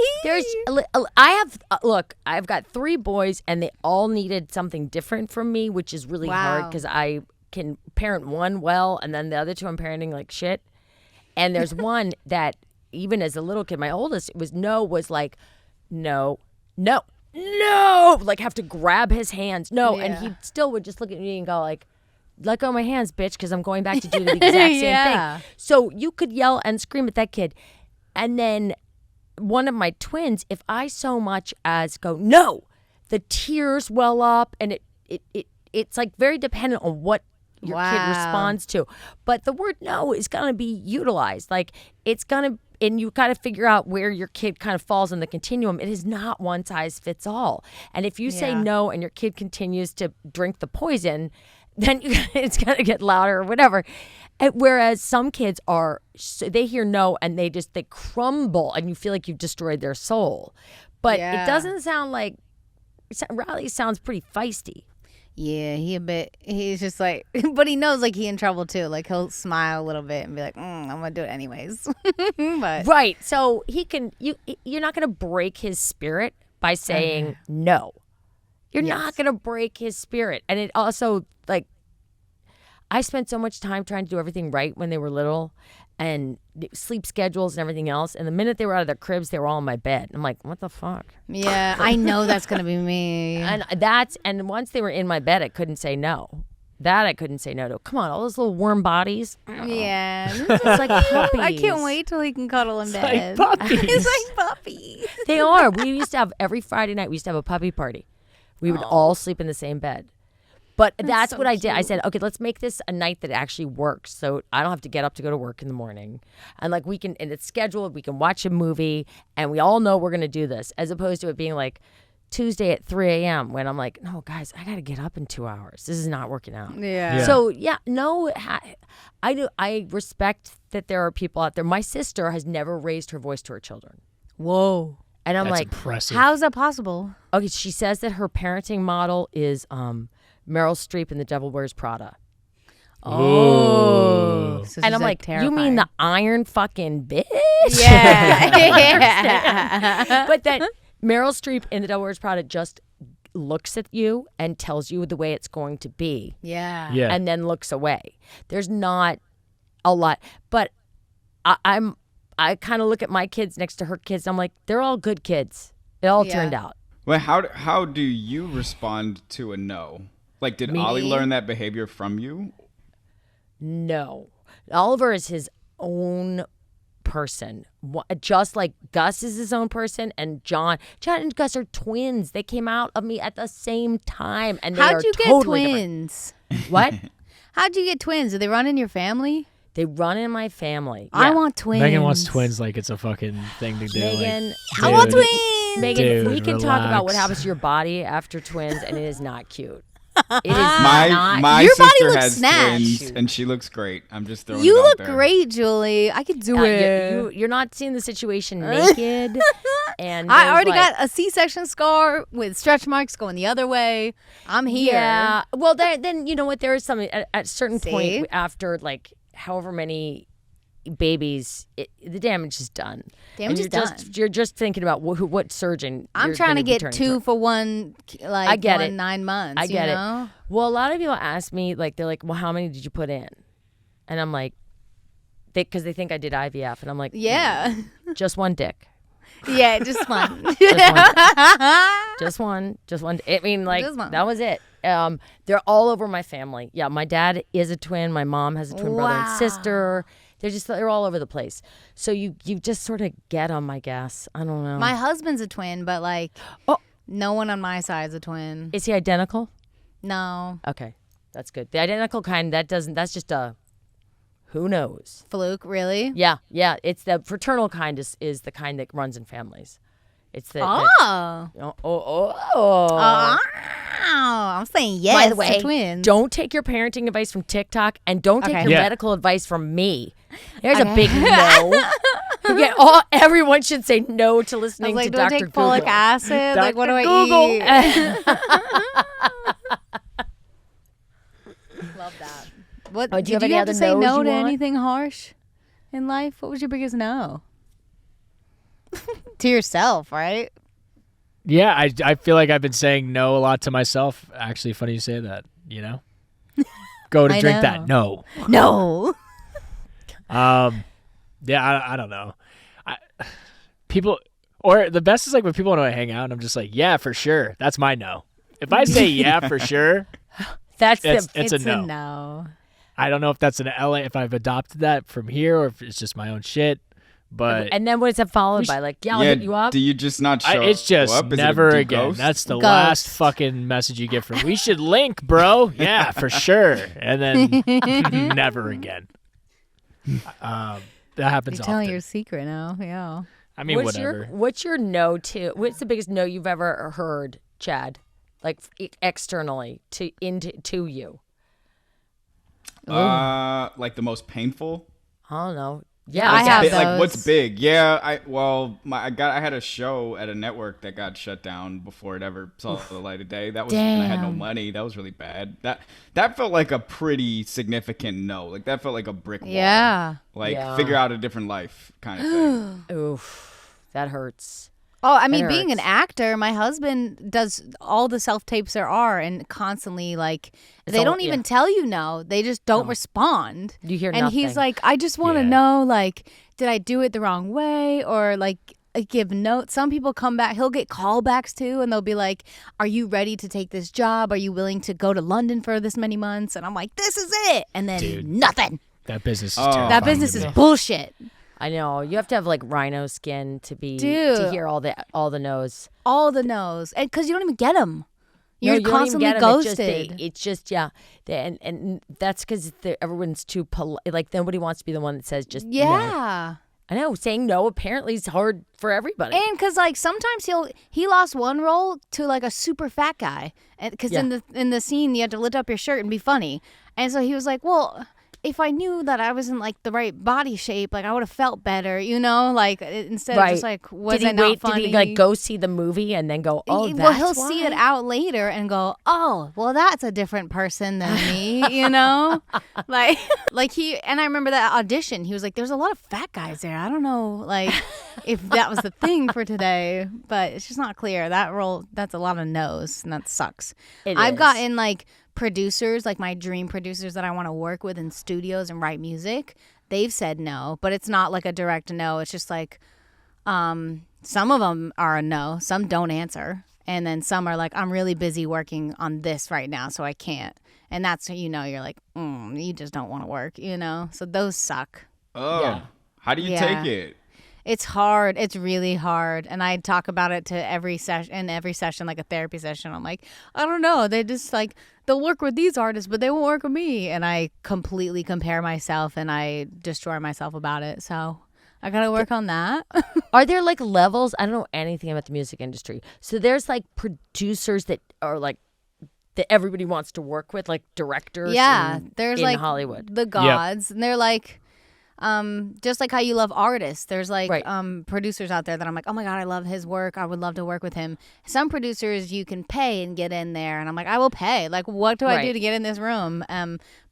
I've got 3 boys, and they all needed something different from me, which is really hard Wow. because I can parent one well, and then the other 2 I'm parenting like shit. And there's one that even as a little kid, my oldest was like no, like have to grab his hands, no, and he still would just look at me and go like, let go of my hands, bitch, because I'm going back to do the exact same Yeah. thing. So you could yell and scream at that kid, and then one of my twins, if I so much as go no, the tears well up, and it's like very dependent on what your kid responds to. But the word no is going to be utilized. Like it's going to, and you got to figure out where your kid kind of falls in the continuum. It is not one size fits all. And if you say no and your kid continues to drink the poison, then it's going to get louder or whatever. Whereas some kids they hear no and they crumble, and you feel like you've destroyed their soul. But it doesn't sound like, Riley sounds pretty feisty. Yeah, he's just like, but he knows like he in trouble too. Like he'll smile a little bit and be like, I'm gonna do it anyways. But Right. So you're not gonna break his spirit by saying no. You're not gonna break his spirit. And it also, like, I spent so much time trying to do everything right when they were little, and sleep schedules and everything else. And the minute they were out of their cribs, they were all in my bed. I'm like, what the fuck? yeah, I know that's gonna be me. And once they were in my bed, I couldn't say no. That I couldn't say no to. Come on, all those little warm bodies. Yeah, It's like puppies. I can't wait till he can cuddle in bed. Like puppies. It's like puppies. They are. We used to have every Friday night. We used to have a puppy party. We would all sleep in the same bed. But that's so what I did. I cute. said, okay, let's make this a night that actually works, so I don't have to get up to go to work in the morning, and like and it's scheduled. We can watch a movie, and we all know we're gonna do this, as opposed to it being like Tuesday at 3 a.m. when I'm like, no, guys, I gotta get up in 2 hours. This is not working out. Yeah. So I do. I respect that there are people out there. My sister has never raised her voice to her children. Whoa. And I'm That's like, impressive. How's that possible? okay, she says that her parenting model is Meryl Streep in The Devil Wears Prada. Oh. So And she's, I'm like, you terrifying. mean the iron fucking bitch? Yeah. But that Meryl Streep in The Devil Wears Prada just looks at you and tells you the way it's going to be, Yeah. Yeah. and then looks away. There's not a lot, but I kind of look at my kids next to her kids. And I'm like, they're all good kids. It all Yeah. turned out. Well, how do you respond to a no? Like, did Me? Ollie learn that behavior from you? No. Oliver is his own person. Just like Gus is his own person, and John and Gus are twins. They came out of me at the same time, and they How'd are you get totally twins? different. What? How'd you get twins? Do they run in your family? They run in my family. I Yeah. want twins. Megan wants twins like it's a fucking thing to do. Megan, I want dude. twins. Megan, Dude, we can talk about what relax. happens to your body after twins, and it is not cute. It is My not. Your body sister looks has snatched. twins, and she looks great. I'm just throwing You it out look there. great, Julie. I could do it. You're not seeing the situation naked. And I there's, already like- got a C-section scar with stretch marks going the other way. I'm here. Yeah. Well, then you know what? There is something at a certain See? point after like however many babies, the damage is done. Damage And is You're just thinking about what surgeon. I'm you're trying gonna to be get turning 2 to. for one, like I get one it. 9 months. I get you it. know? Well, a lot of people ask me like they're like, well, how many did you put in? And I'm like, because they think I did IVF, and I'm like, Yeah. just one dick. Yeah, just one. Just one. I mean, like Just one. that was it. They're all over my family. Yeah, my dad is a twin. My mom has a twin brother and Wow. sister. They're all over the place. So you just sort of get them, I guess. I don't know. My husband's a twin, but like, no one on my side's a twin. Is he identical? No. Okay, that's good. The identical kind that's just a who knows. Fluke, really? Yeah. It's the fraternal kind is the kind that runs in families. It's the Oh. oh. I'm saying yes By the way, to twins. don't take your parenting advice from TikTok, and don't take Okay. your Yeah. medical advice from me. There's a big no. Everyone should say no to I was listening like, to do I Dr. take Google. folic acid? Like, what do Google. I eat? Love that. What Oh, do you did have you any have other to say no's no you to want? anything harsh in life? What was your biggest no? To yourself, right? Yeah, I feel like I've been saying no a lot to myself. Actually, funny you say that. You know, go to I drink know. that. No. No. Yeah, I don't know. People, or the best is like when people want to hang out, and I'm just like, yeah, for sure. That's my no. If I say yeah for sure, That's it's the a no. no. I don't know if that's an LA, if I've adopted that from here, or if it's just my own shit. But and then what is it followed by? Like, I'll hit you up. Do you just not show it's just up? Is it a never do again. ghost? That's the Ghost. last fucking message you get from. We should link, bro. Yeah, for sure. And then never again. That happens You're telling often. your secret now. Yeah. I mean, what's whatever. What's your no to? What's the biggest no you've ever heard, Chad? Like externally to you. Like the most painful. I don't know. Yeah, I have Like those. what's big? Yeah, I had a show at a network that got shut down before it ever saw the light of day. That was and I had no Damn. money. That was really bad. That felt like a pretty significant no. Like that felt like a brick wall. Yeah. Like Yeah. figure out a different life kind of thing. Oof, that hurts. Oh, I mean, being an hurts. actor, my husband does all the self-tapes there are and constantly, like, they all- don't even yeah. tell you no. They just don't respond. You hear and he's nothing. like, I just want to Yeah. know, like, did I do it the wrong way? Or, like, give notes. Some people come back. He'll get callbacks, too, and they'll be like, are you ready to take this job? Are you willing to go to London for this many months? And I'm like, this is it. And then Dude. nothing. That business is Oh. terrifying. That business to is me. bullshit. I know you have to have like rhino skin to be Dude. to hear all the no's. All the no's. And because you don't even get them. No, You're you don't even constantly get 'em. ghosted. It's just yeah, and that's because everyone's too polite. Like nobody wants to be the one that says just no. Yeah. I know saying no apparently is hard for everybody. And because like sometimes he lost one role to like a super fat guy, and because in the scene you had to lift up your shirt and be funny, and so he was like, well, if I knew that I was in like the right body shape, like I would have felt better, you know, like instead of just like was did he I not wait? funny? Did he like go see the movie and then go? Oh, well, that's he'll see it why?" out later and go, oh, well, that's a different person than me, you know? like he, and I remember that audition, he was like, there's a lot of fat guys there. I don't know, like, if that was the thing for today, but it's just not clear. That role, that's a lot of no's, and that sucks. I've is. gotten, like, producers, like my dream producers that I want to work with in studios and write music. They've said no, but it's not like a direct no. It's just like, some of them are a no, some don't answer. And then some are like, I'm really busy working on this right now, so I can't. And that's you're like, you just don't want to work, So those suck. Oh, Yeah. How do you take it? It's hard. It's really hard. And I talk about it to every session, like a therapy session. I'm like, I don't know. They just like, they'll work with these artists, but they won't work with me. And I completely compare myself and I destroy myself about it. So I got to work on that. Are there like levels? I don't know anything about the music industry. So there's like producers that are like, that everybody wants to work with, like directors there's in like Hollywood. the gods. And they're like, just like how you love artists, there's like producers out there that I'm like, oh my God, I love his work. I would love to work with him. Some producers you can pay and get in there, and I'm like, I will pay. Like, what do I do to get in this room?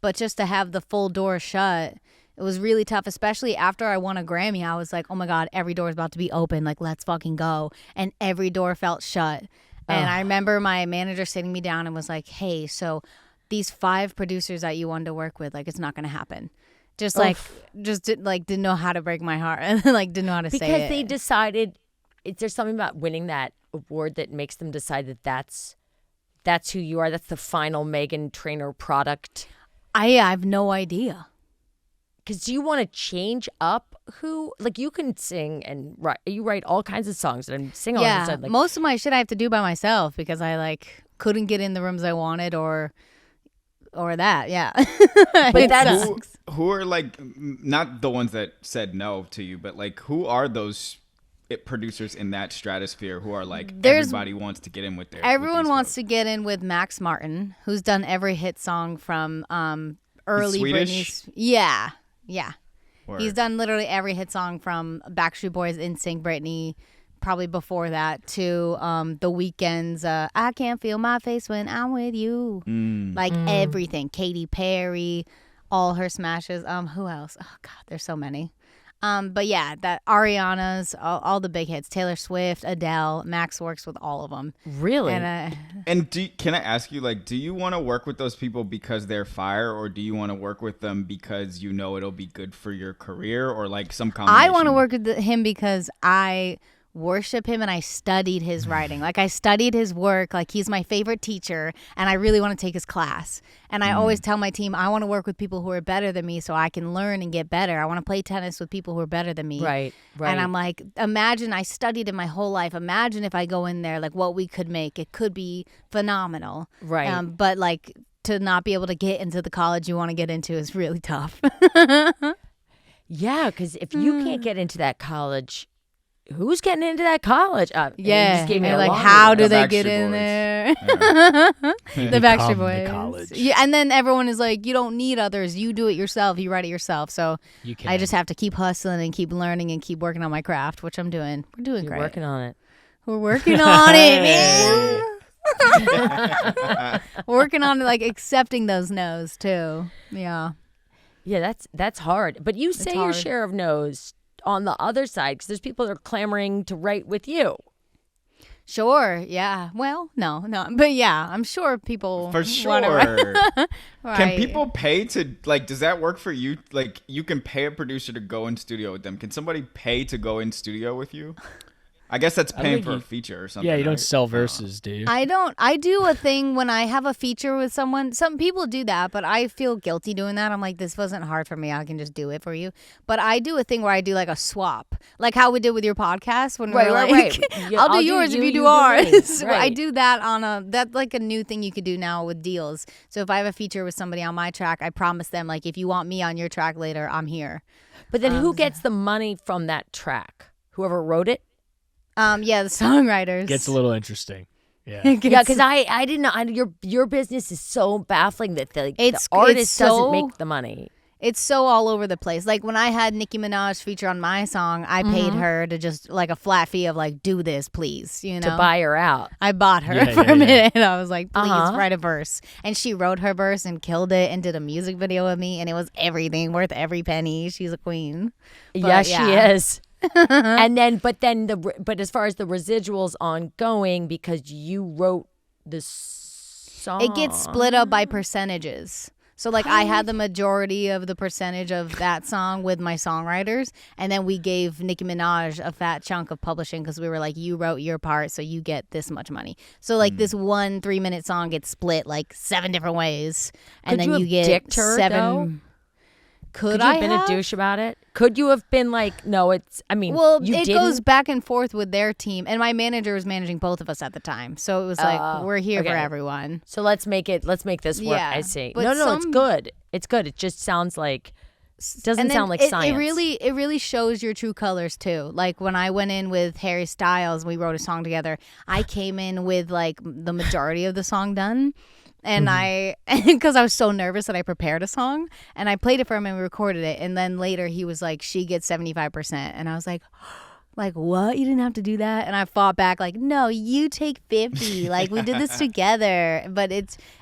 But just to have the full door shut, it was really tough, especially after I won a Grammy. I was like, oh my God, every door is about to be open. Like, let's fucking go. And every door felt shut. And I remember my manager sitting me down and was like, hey, so these 5 producers that you wanted to work with, like, it's not going to happen. Didn't know how to break my heart and like didn't know how to say it. Because they decided, is there something about winning that award that makes them decide that that's who you are? That's the final Meghan Trainor product? I have no idea. Because do you want to change up who, like you can sing and you write all kinds of songs and sing all the time. Like, most of my shit I have to do by myself because I like couldn't get in the rooms I wanted or that, yeah. But that's who are like not the ones that said no to you, but like who are those producers in that stratosphere who are like everybody wants to get in with their everyone wants to get in with Max Martin, who's done every hit song from early Britney's. Yeah. Word. He's done literally every hit song from Backstreet Boys, NSYNC, Britney, probably before that, to The Weeknd's I Can't Feel My Face When I'm With You. Everything. Katy Perry, all her smashes. Who else? Oh, God, there's so many. But yeah, that Ariana's, all the big hits. Taylor Swift, Adele, Max works with all of them. Really? And can I ask you, like, do you want to work with those people because they're fire, or do you want to work with them because you know it'll be good for your career, or like some combination? I want to work with him because I worship him and I studied his writing. Like I studied his work. Like he's my favorite teacher and I really want to take his class. And I always tell my team, I want to work with people who are better than me so I can learn and get better. I want to play tennis with people who are better than me. Right. And I'm like, imagine I studied it my whole life. Imagine if I go in there, like what we could make. It could be phenomenal. Right. But like to not be able to get into the college you want to get into is really tough. Yeah, because if you can't get into that college, who's getting into that college? Like how do they get in there? The Backstreet Boys. Yeah, and then everyone is like, you don't need others. You do it yourself. You write it yourself. So I just have to keep hustling and keep learning and keep working on my craft, which I'm doing. We're doing great. Working on it. We're working on it, man. Working on like accepting those no's too. Yeah. Yeah, that's hard. But you say your share of no's on the other side because there's people that are clamoring to write with you. Sure, yeah. Well, no. But yeah, I'm sure people for sure. Right. Can people pay to, like, does that work for you? Like, you can pay a producer to go in studio with them. Can somebody pay to go in studio with you? I guess that's paying for a feature or something. Yeah, you don't right? sell verses, do you? I don't. I do a thing when I have a feature with someone. Some people do that, but I feel guilty doing that. I'm like, this wasn't hard for me. I can just do it for you. But I do a thing where I do like a swap, like how we did with your podcast when we're like, Yeah, I'll do yours if you do ours. Right. I do that that's like a new thing you could do now with deals. So if I have a feature with somebody on my track, I promise them like, if you want me on your track later, I'm here. But then who gets the money from that track? Whoever wrote it? Yeah, the songwriters. Gets a little interesting. Yeah. Yeah, because I didn't know. Your business is so baffling that the artist doesn't make the money. It's so all over the place. Like when I had Nicki Minaj feature on my song, I paid her to just like a flat fee of like, do this, please. You know, to buy her out. I bought her for a minute, and I was like, please write a verse. And she wrote her verse and killed it, and did a music video with me, and it was everything, worth every penny. She's a queen. But, she is. but as far as the residuals ongoing, because you wrote the song, it gets split up by percentages. So like I had the majority of the percentage of that song with my songwriters, and then we gave Nicki Minaj a fat chunk of publishing because we were like, you wrote your part, so you get this much money. So like this 1 3-minute song gets split like 7 different ways, and Could then you you have get dicked her, 7. though? Could you I have been a douche about it? Could you have been like, no, it's, I mean, Well, you it didn't? goes back and forth with their team, and my manager was managing both of us at the time, so it was like we're here for okay. everyone. So let's make this work. Yeah, I see. but No, it's some- good. It's good. It just sounds like, doesn't And then sound like it science. It really shows your true colors too. Like when I went in with Harry Styles, we wrote a song together. I came in with like the majority of the song done. And because I was so nervous that I prepared a song and I played it for him and we recorded it. And then later he was like, she gets 75%. And I was like, what? You didn't have to do that? And I fought back like, no, you take 50. Like we did this together. But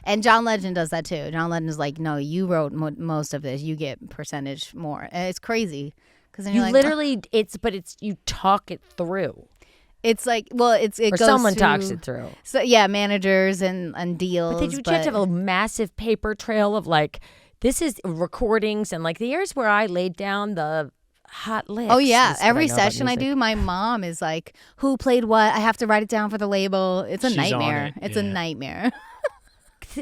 and John Legend does that too. John Legend is like, no, you wrote most of this. You get percentage more. And it's crazy. Because then you you're like, literally, you talk it through. it's like, well, it Or goes someone to, talks it through. So yeah, managers and deals. But did you have to have a massive paper trail of like, this is recordings and like the years where I laid down the hot licks. Oh yeah, is what every I know about session I music. do, my mom is like, "Who played what?" I have to write it down for the label. It's a She's on nightmare. it, It's a yeah. nightmare.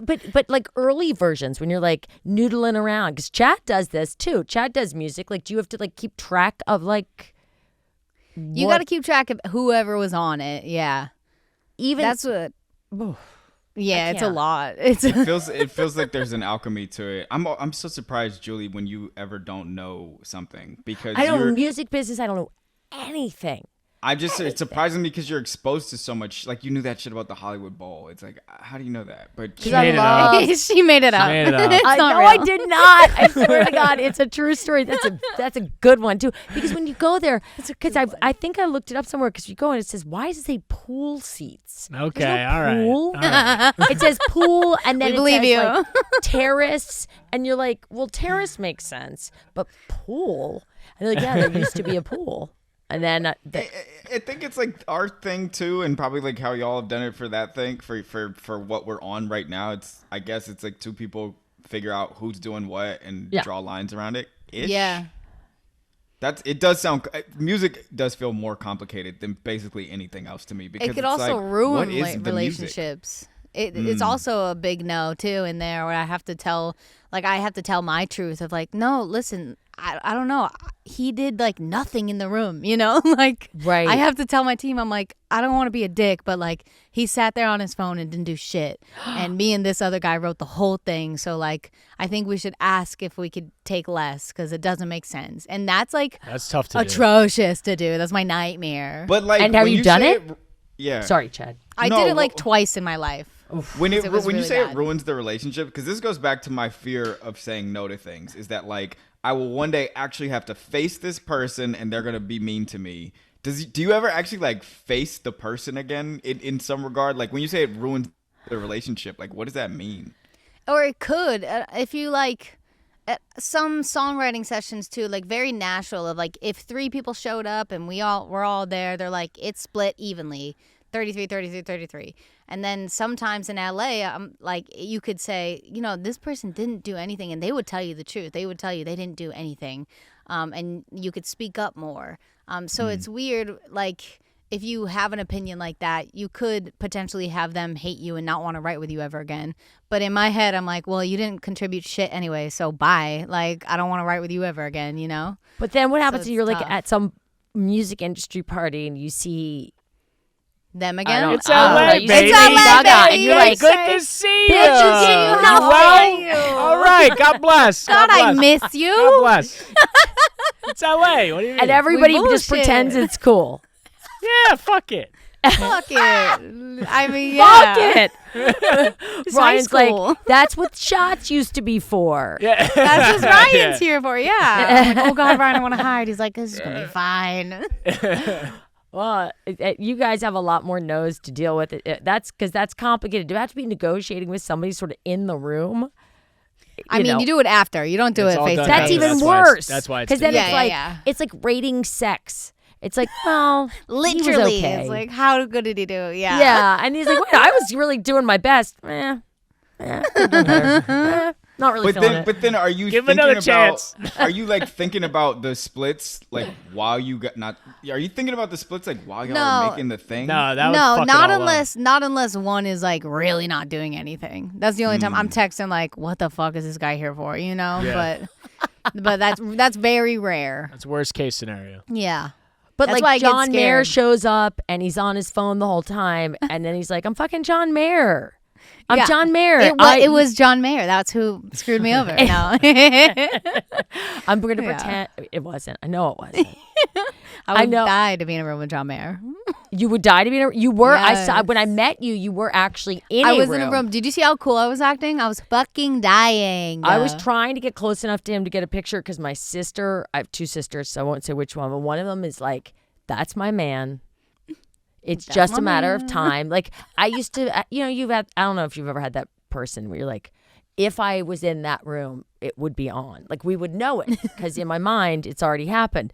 But like early versions when you're like noodling around, because Chad does this too. Chad does music. Like, do you have to like keep track of like? You got to keep track of whoever was on it. Yeah, even that's what. Yeah, it's a can't. lot. It's It feels like there's an alchemy to it. I'm so surprised, Julie, when you ever don't know something because I don't know you're. music business. I don't know anything. It's surprising because you're exposed to so much. Like you knew that shit about the Hollywood Bowl. It's like, how do you know that? But She made it up. she made it up. made it up. It's I not know I real. did not. I swear to God, it's a true story. That's a good one too. Because when you go there, because I think I looked it up somewhere. Because you go and it says, why does it say pool seats? Okay, There's no all right. pool. All right. It says pool, and then We it believe says you. like terrace, and you're like, well, terrace makes sense, but pool. And they're like, yeah, there used to be a pool, and then I think it's like our thing too, and probably like how y'all have done it for that thing for what we're on right now. I guess it's like two people figure out who's doing what and Yeah. draw lines around it. Ish. Yeah. It does sound music does feel more complicated than basically anything else to me because It could it's also like, what ruin is like, the music? relationships. It's also a big no too in there where I have to tell my truth of like, no, listen, I don't know, he did like nothing in the room, you know. Like Right. I have to tell my team, I'm like, I don't want to be a dick, but like he sat there on his phone and didn't do shit, and me and this other guy wrote the whole thing, so like I think we should ask if we could take less because it doesn't make sense, and that's like That's tough to do. atrocious to do. That's my nightmare. But like, And have when you done say it? Yeah. sorry, Chad. I No, did it like well- twice in my life. When It was when you really say bad. it ruins the relationship, because this goes back to my fear of saying no to things, is that like I will one day actually have to face this person and they're gonna be mean to me. Do you ever actually like face the person again in some regard? Like when you say it ruins the relationship, like what does that mean? Or it could, if you like, some songwriting sessions too, like very natural of like if 3 people showed up and we're all there, they're like, it's split evenly, 33, 33, 33. And then sometimes in LA, like you could say, you know, this person didn't do anything, and they would tell you the truth. They would tell you they didn't do anything, and you could speak up more. So it's weird, like if you have an opinion like that, you could potentially have them hate you and not want to write with you ever again. But in my head, I'm like, well, you didn't contribute shit anyway, so bye. Like, I don't want to write with you ever again, you know? But then what happens it's if you're like tough. at some music industry party and you see Them I again? don't- It's I don't LA, know, you baby. see Lady It's LA, Gaga, and you're baby. like, Good to see you. Bitch, you did nothing. Well, all right. God bless. God, bless. I miss you. God bless. It's LA. What do you mean? and everybody We just bullshit. pretends it's cool. Yeah, fuck it. Fuck it. I mean, yeah. Fuck it. It's high Ryan's school. like, that's what shots used to be for. Yeah. That's what Ryan's Yeah. here for, yeah. I'm like, oh, God, Ryan, I want to hide. He's like, this is going to be fine. Well, you guys have a lot more no's to deal with. That's because that's complicated. Do you have to be negotiating with somebody sort of in the room? I mean, know. you do it after. You don't do It's it all face to done That's after. face. even That's why it's- worse. that's why it's because then different. it's like Yeah. it's like rating sex. It's like, well, he was Literally. okay. It's like, how good did he do? Yeah. yeah, and he's like, wait, I was really doing my best. Could've done better. Not really feeling it. But then, are you Give him thinking another about? chance. Are you like thinking about the splits like while you got not? Are you thinking about the splits like while y'all are making the thing? No, that would No, fuck it not all unless one is like really not doing anything. That's the only time I'm texting like, what the fuck is this guy here for? You know, Yeah. but that's very rare. That's worst case scenario. Yeah. But That's why I like get John Mayer scared. shows up and he's on his phone the whole time, and then he's like, "I'm fucking John Mayer. I'm Yeah. John Mayer." It was John Mayer. That's who screwed me over. No. I'm going to pretend it wasn't. I know it wasn't. I would know. die to be in a room with John Mayer. You would die to be in a. You were. I saw Yes. when I met you. You were actually in. I a was room. in a room. Did you see how cool I was acting? I was fucking dying. I was trying to get close enough to him to get a picture because my sister. I have two sisters, so I won't say which one, but one of them is like, "That's my man." It's just a matter of time. Like I used to, you've had. I don't know if you've ever had that person where you're like, if I was in that room, it would be on. Like we would know it because in my mind, it's already happened.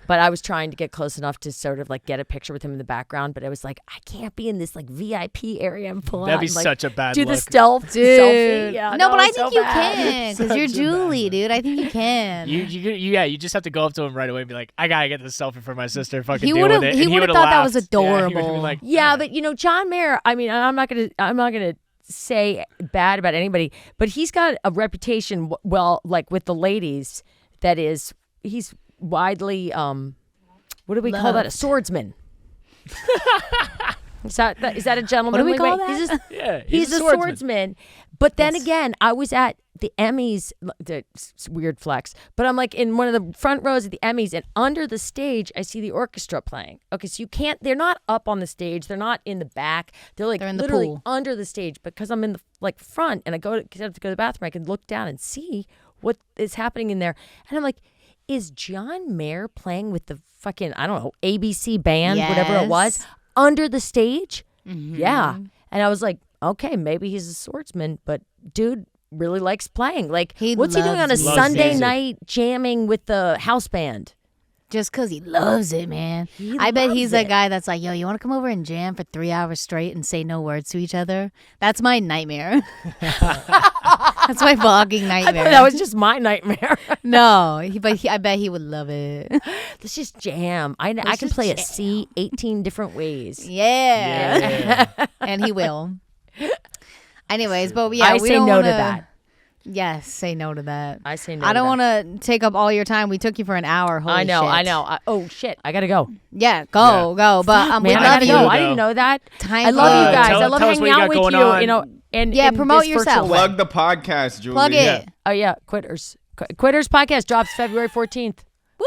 But I was trying to get close enough to sort of like get a picture with him in the background. But I was like, I can't be in this like VIP area and pull That'd out. be and, like, such a bad do look. the stealth selfie. Yeah, no, but I it's think so you bad. can because you're Julie, dude. I think you can. You just have to go up to him right away and be like, I gotta get this selfie for my sister. Fucking He deal would've- with it. he And would've would've thought that was laughed. Yeah, he would've adorable. been like, Yeah, but John Mayer. I mean, I'm not gonna say bad about anybody, but he's got a reputation. Well, like with the ladies, that is, he's widely. What do we call that? A swordsman. Is that a gentleman? What do we call that? He's a swordsman. But then again, I was at the Emmys, it's weird flex, but I'm like in one of the front rows at the Emmys, and under the stage, I see the orchestra playing. Okay, so they're not up on the stage. They're not in the back. They're in the literally pool. under the stage, because I'm in the front and I have to go to the bathroom. I can look down and see what is happening in there. And I'm like, is John Mayer playing with the fucking, I don't know, ABC band, whatever it was, Yes. under the stage? Mm-hmm. Yeah. And I was like, okay, maybe he's a swordsman, but dude really likes playing. Like, He what's he doing on a loves Sunday music. night jamming with the house band? Just because he loves it, man. He I bet he's loves that it. guy that's like, yo, you want to come over and jam for 3 hours straight and say no words to each other? That's my nightmare. That's my fucking I nightmare. thought that was just my nightmare. No, I bet he would love it. Let's just jam. I can just play a jam. C 18 different ways. Yeah. And he will. Anyways, but yeah, I we say don't no wanna, to that. Yes, say no to that. I say no. I don't to that. want to take up all your time. We took you for an hour. Holy I know. shit. I know. Oh shit! I gotta go. Yeah, go. But we Man, I love gotta you. go. Go. I didn't know that. Time I love you for- guys. Tell- I love tell us hanging what you out got with going you. on. And Yeah, in promote this yourself. virtual way. Plug the podcast, Julie. Plug it. Oh yeah, Quitters podcast drops February 14th.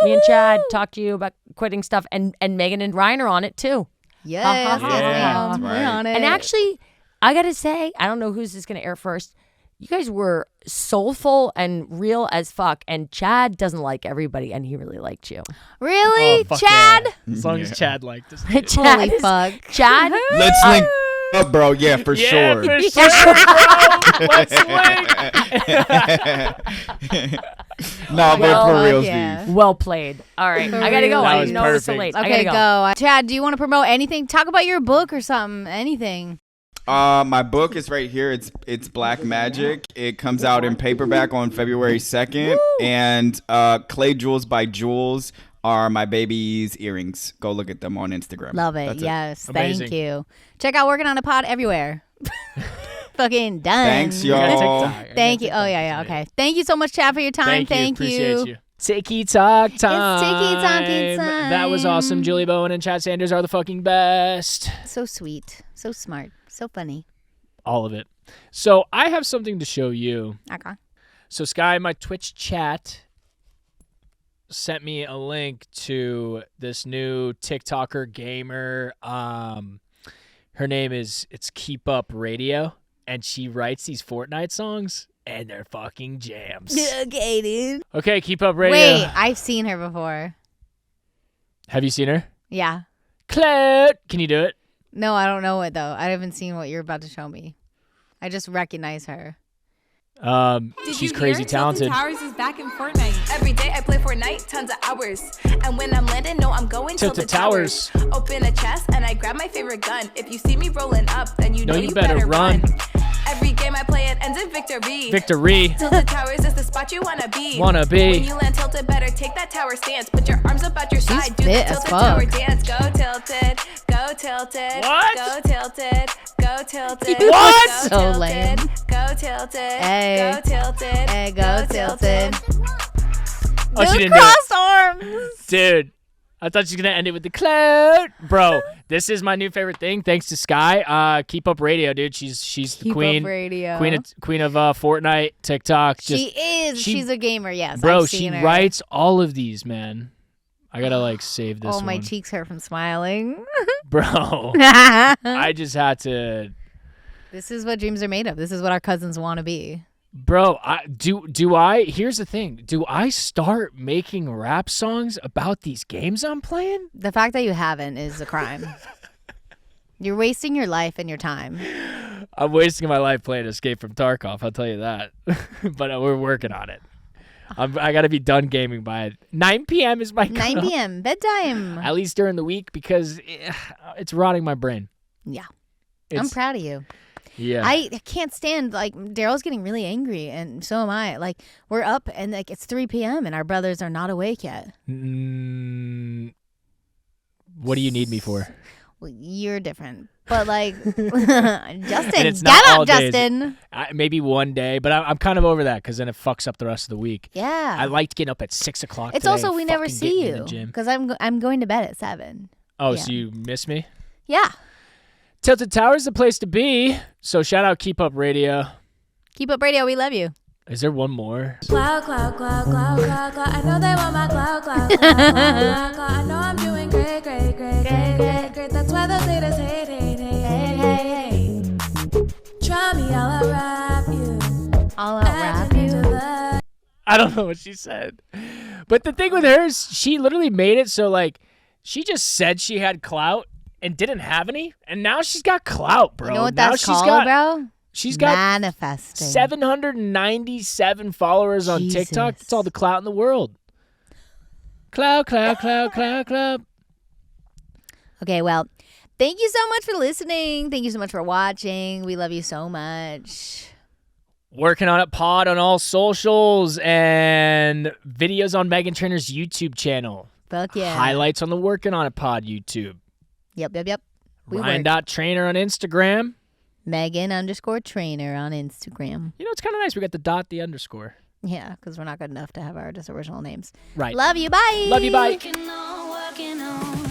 Me and Chad talk to you about quitting stuff, and Meghan and Ryan are on it too. Yes, Yeah, yes, that's ma'am. We're right. on it. And actually, I gotta say, I don't know who's this gonna air first. You guys were soulful and real as fuck, and Chad doesn't like everybody, and he really liked you. Really, Oh, fuck Chad? yeah. As long as Chad liked us. Chad Holy is- fuck. Chad. Let's link up, bro. Yeah, for Yeah, sure. for sure, bro. Let's link. No, but Well, for real, yeah. Steve. Well played. All right, I gotta go. That I was didn't know it was so perfect. late. I Okay, gotta go. Chad, do you want to promote anything? Talk about your book or something. Anything. My book is right here. It's Black Magic. It comes out in paperback on February 2nd. And Clay Jewels by Jules are my baby's earrings. Go look at them on Instagram. Love it. That's Yes. Amazing. Thank you. Check out Working on a Pod everywhere. Fucking done. Thanks, I got y'all. TikTok. Thank you. Oh, yeah. Okay. Thank you so much, Chad, for your time. Thank you. Appreciate you. Tiki Talk time. tiki-talkie That was awesome. Julie Bowen and Chad Sanders are the fucking best. So sweet. So smart. So funny. All of it. So I have something to show you. Okay. So Sky, my Twitch chat sent me a link to this new TikToker gamer. Her name it's Keep Up Radio, and she writes these Fortnite songs, and they're fucking jams. Okay, dude. Okay, Keep Up Radio. Wait, I've seen her before. Have you seen her? Yeah. Claire, can you do it? No, I don't know it, though. I haven't seen what you're about to show me. I just recognize her. She's crazy talented. Towers is back in Fortnite. Every day I play Fortnite, tons of hours. And when I'm landing, no, I'm going to Tilted Towers. Open a chest and I grab my favorite gun. If you see me rolling up, then you No, know you you better better run. run. Every game I play, it ends in victory. Victory. Tilted towers is the spot you wanna be. Wanna be. When you land tilted, better take that tower stance. Put your arms about your side. Do the fit as tilted fuck. tower dance. Go tilted. Go tilted. What? Go tilted. Go tilted. What? Go So tilted. lame. Go tilted. Hey. Go tilted. Hey, go tilted. Oh, she Dude, didn't do it. cross arms. Dude, I thought she was gonna end it with the clout. Bro, this is my new favorite thing. Thanks to Sky. Keep Up Radio, dude. She's the Keep Up queen. Radio. Queen of Fortnite, TikTok. Just, She is. She's a gamer. Yes. bro, I've she seen her. writes all of these, man. I gotta like save this Oh, one. my cheeks hurt from smiling. Bro, I just had to. This is what dreams are made of. This is what our cousins want to be. Bro, do I? Here's the thing. Do I start making rap songs about these games I'm playing? The fact that you haven't is a crime. You're wasting your life and your time. I'm wasting my life playing Escape from Tarkov. I'll tell you that. But we're working on it. I got to be done gaming by 9 p.m. is my 9 cutoff. p.m. bedtime. At least during the week because it's rotting my brain. Yeah. I'm It's- proud of you. Yeah. I can't stand, like, Daryl's getting really angry, and so am I. Like, we're up, and, like, it's 3 p.m., and our brothers are not awake yet. What do you need me for? Well, you're different. But, like, Justin, it's get not all up, days. Justin. Maybe one day, but I'm kind of over that because then it fucks up the rest of the week. Yeah. I liked getting up at 6 o'clock. It's today also and we never fucking see getting in you the gym. because I'm going to bed at 7. Oh, yeah. so you miss me? Yeah. Tilted Tower is the place to be. So shout out Keep Up Radio. Keep Up Radio. We love you. Is there one more? Cloud, cloud, cloud, cloud, cloud, cloud. I know they want my cloud, cloud, cloud, cloud, cloud. I know I'm doing great, great, great, great, great, great. That's why those haters hate, hate, hate, hate, hate. Try me, I'll rap you. I'll out-rap you. I don't know what she said. But the thing with her is she literally made it so like she just said she had clout and didn't have any. And now she's got clout, bro. You know what now that's she's called, got, bro? She's got manifesting. 797 followers on TikTok. Jesus. That's all the clout in the world. Clout, clout, clout, clout, clout. Okay, well, thank you so much for listening. Thank you so much for watching. We love you so much. Working on it pod on all socials and videos on Meghan Trainor's YouTube channel. Fuck yeah. Highlights on the Working on it pod YouTube. Yep. We work. Ryan.Trainor on Instagram. Meghan_Trainor on Instagram. You know, it's kind of nice. We got the underscore. Yeah, because we're not good enough to have our just original names. Right. Love you. Bye. Love you. Bye. Working on